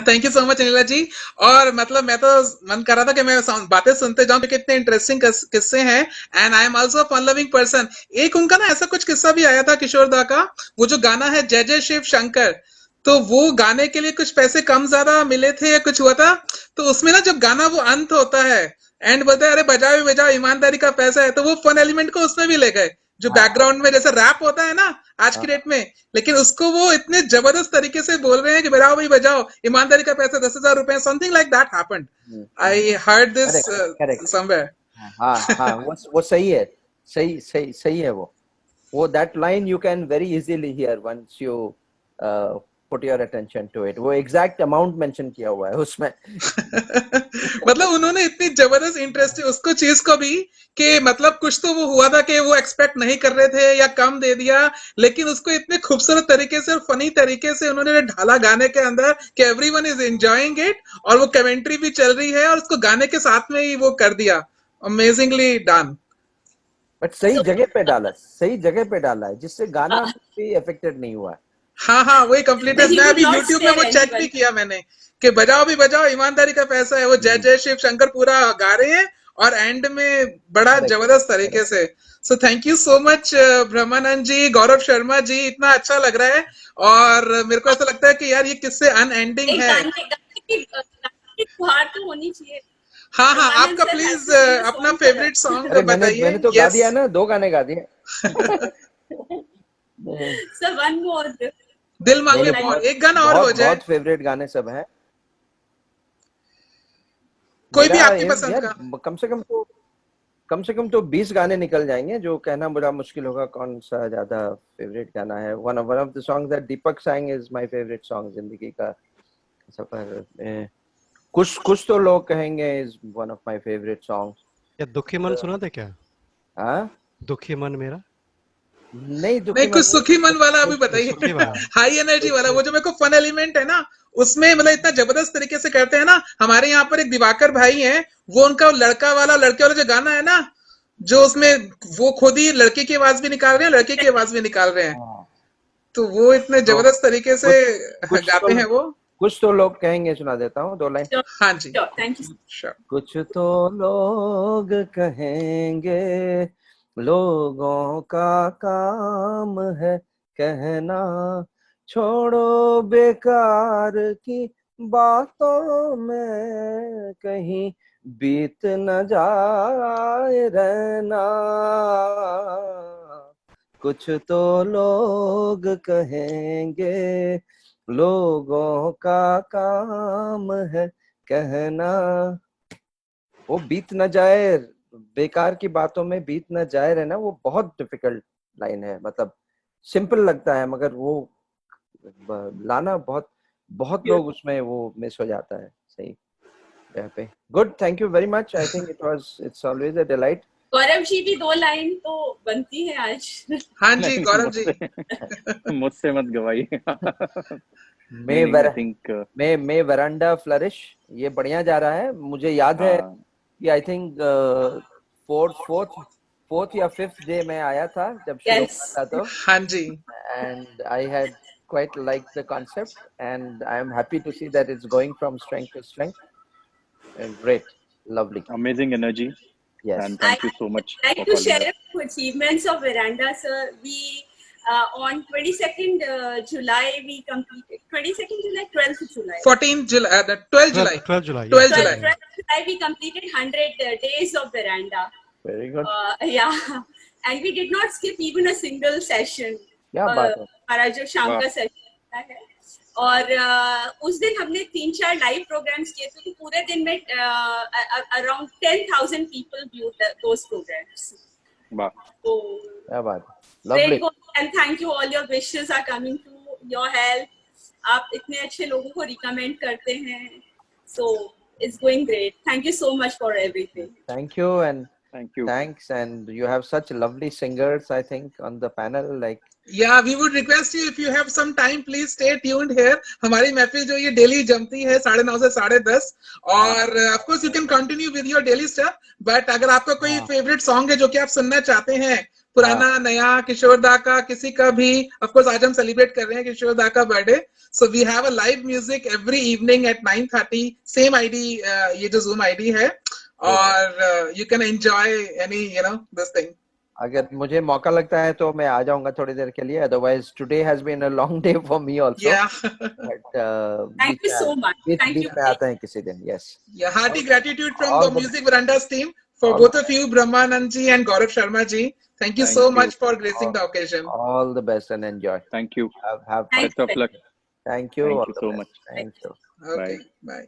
[SPEAKER 7] Thank you so much Anila ji. और मतलब मैं तो मन कर रहा था कि मैं बातें सुनते जाऊं क्योंकि इतने इंटरेस्टिंग किस्से हैं and I am also fun loving person. एक उनका ना ऐसा कुछ किस्सा भी आया था किशोर दा का, वो जो गाना है जय जय शिव शंकर, तो वो गाने के लिए कुछ पैसे कम ज्यादा मिले थे या कुछ हुआ था, तो उसमें ना जब गाना वो अंत होता है एंड बोलते हैं अरे बजाओ बजाओ ईमानदारी का पैसा है, तो वो फन एलिमेंट को उसमें भी ले गए, जो बैकग्राउंड में जैसे रैप होता है ना आज की डेट में, लेकिन उसको वो इतने जबरदस्त तरीके से बोल रहे हैं कि बजाओ भाई बजाओ ईमानदारी का पैसा 10,000 रुपए, something like that happened. I heard this somewhere.
[SPEAKER 6] हाँ वो सही है, सही है वो that line you can very easily hear once you put your attention to it। वो exact amount mention किया हुआ है उसमें।
[SPEAKER 7] मतलब उन्होंने इतनी जबरदस्त इंटरेस्ट उसको चीज को भी कि मतलब कुछ तो वो हुआ था कि वो एक्सपेक्ट नहीं कर रहे थे या कम दे दिया, लेकिन उसको इतने खूबसूरत तरीके से और फनी तरीके से उन्होंने ढाला गाने के अंदर कि एवरीवन इज एंजॉयिंग इट, और वो कमेंट्री भी चल रही है और उसको गाने के साथ में ही वो कर दिया, अमेजिंगली डन।
[SPEAKER 6] बट सही जगह पे डाला है जिससे गाना भी अफेक्टेड नहीं हुआ है।
[SPEAKER 7] हाँ वही कंप्लीटनेस। मैं अभी YouTube में वो चेक भी किया मैंने कि बजाओ भी बजाओ ईमानदारी का पैसा है, वो जय जय शिव शंकर पूरा गा रहे हैं और एंड में बड़ा जबरदस्त तरीके से। So thank you so much Brahmanand ji, Gaurav Sharma ji, इतना अच्छा लग रहा है और मेरे को ऐसा लगता है कि यार ये किससे अनएंडिंग है।
[SPEAKER 1] तो होनी चाहिए।
[SPEAKER 7] हाँ आपका प्लीज अपना फेवरेट सॉन्ग बताइए।
[SPEAKER 6] मैंने तो गा दिया ना, 2 गाने गा दिए।
[SPEAKER 1] सर वन मोर,
[SPEAKER 7] दिल मांगे मोर, एक गाना और हो जाए।
[SPEAKER 6] बहुत फेवरेट गाने सब हैं,
[SPEAKER 7] कोई भी आपकी पसंद का।
[SPEAKER 6] कम से कम तो 20 गाने निकल जाएंगे, जो कहना बड़ा मुश्किल होगा कौन सा ज्यादा फेवरेट गाना है। One of the songs that Deepak sang is my favorite song, जिंदगी का सफर। कुछ तो लोग कहेंगे is one of my favorite songs।
[SPEAKER 4] या दुखी मन सुना था क्या?
[SPEAKER 6] हाँ
[SPEAKER 4] दुखी मन मेरा
[SPEAKER 7] नहीं कुछ सुखी मन वाला अभी बताइए। हाई एनर्जी वाला, वो जो मेरे को फन एलिमेंट है ना उसमें, मतलब इतना जबरदस्त तरीके से करते हैं ना। हमारे यहाँ पर एक दिवाकर भाई हैं, वो उनका लड़के वाला जो गाना है ना, जो उसमें वो खुद ही लड़के की आवाज भी निकाल रहे हैं, लड़के की आवाज भी निकाल रहे हैं, तो वो इतने जबरदस्त तरीके से गाते हैं वो।
[SPEAKER 6] कुछ तो लोग कहेंगे, सुना देता हूँ 2 लाइन।
[SPEAKER 7] हाँ जी
[SPEAKER 1] थैंक यू।
[SPEAKER 6] कुछ तो लोग कहेंगे, लोगों का काम है कहना, छोड़ो बेकार की बातों में कहीं बीत न जाए रहना। कुछ तो लोग कहेंगे, लोगों का काम है कहना, वो बीत न जाए, बेकार की बातों में बीत न जाए रहना। वो बहुत डिफिकल्ट लाइन है, मतलब सिंपल लगता है मगर वो लाना बहुत लोग उसमें वो मिस हो जाता है। सही यहाँ पे। Good, thank you very much. I think it's always a delight.
[SPEAKER 1] Gaurav ji भी 2 लाइन तो बनती है आज।
[SPEAKER 7] हाँ जी गौरव जी।
[SPEAKER 2] मुझसे मत गवाइए।
[SPEAKER 6] मैं वरांडा फ्लरिश, ये बढ़िया जा रहा है। मुझे याद है कि आई थिंक 4th या 5th डे में आया था जब शुरू था, तो
[SPEAKER 7] हाँ जी,
[SPEAKER 6] and I had quite liked the concept and I am happy to see that it's going from strength to strength. And great, lovely,
[SPEAKER 2] amazing energy.
[SPEAKER 6] Yes,
[SPEAKER 2] and thank you so much.
[SPEAKER 1] I'd like to share a few achievements of Veranda, sir. We on 22nd July we completed 22nd July, 12th July,
[SPEAKER 7] 14th July, 12th July,
[SPEAKER 4] 12th July,
[SPEAKER 7] 12th July.
[SPEAKER 1] 12th July we completed 100 days of Veranda.
[SPEAKER 6] very good.
[SPEAKER 1] Yeah, and we did not skip even a single session.
[SPEAKER 6] क्या बात है।
[SPEAKER 1] हमारा जो शाम का session है, और उस दिन हमने 3-4 लाइव प्रोग्राम्स किए थे, तो पूरे दिन में around 10,000 people viewed those programs.
[SPEAKER 2] वाह,
[SPEAKER 1] तो
[SPEAKER 6] क्या बात है, lovely.
[SPEAKER 1] And thank you, all your wishes are coming to your help. आप इतने अच्छे लोगों को recommend करते हैं, so it's going great. Thank you so much for everything.
[SPEAKER 6] Thank you, and
[SPEAKER 2] Thank you.
[SPEAKER 6] Thanks, and you have such lovely singers, I think, on the panel. Like,
[SPEAKER 7] Yeah, we would request you if you have some time, please stay tuned here. हमारी महफिल जो ये daily जमती है 9:30 से 10:30 और of course you can continue with your daily stuff. But अगर आपका कोई favorite song है जो कि आप सुनना चाहते हैं, पुराना नया किशोर दा का किसी का भी, of course आज हम celebrate कर रहे हैं किशोर दा का birthday. So we have a live music every evening at 9:30. Same ID, ये जो Zoom ID है, और you can enjoy any this thing.
[SPEAKER 6] अगर मुझे मौका लगता है तो मैं आ जाऊंगा थोड़ी देर के लिए. Otherwise, today has been a long day for me also.
[SPEAKER 7] Yeah.
[SPEAKER 6] But
[SPEAKER 1] Thank you so much. Thank you.
[SPEAKER 6] में आते हैं किसी दिन. Yes.
[SPEAKER 7] Yeah, hearty gratitude from
[SPEAKER 6] All
[SPEAKER 7] the
[SPEAKER 6] the-
[SPEAKER 7] Music Verandas team for
[SPEAKER 6] all
[SPEAKER 7] both of you, Brahmanand ji and Gaurav Sharma ji. Thank you
[SPEAKER 2] Thank
[SPEAKER 7] so
[SPEAKER 2] you.
[SPEAKER 7] much for gracing the occasion.
[SPEAKER 6] All the best and enjoy.
[SPEAKER 2] Thank you.
[SPEAKER 6] Have fun.
[SPEAKER 1] Thank
[SPEAKER 2] Best of luck.
[SPEAKER 6] Thank you.
[SPEAKER 2] Thank
[SPEAKER 6] all
[SPEAKER 2] you
[SPEAKER 6] the
[SPEAKER 2] so
[SPEAKER 6] best.
[SPEAKER 2] much.
[SPEAKER 6] Thank you.
[SPEAKER 7] Okay, bye.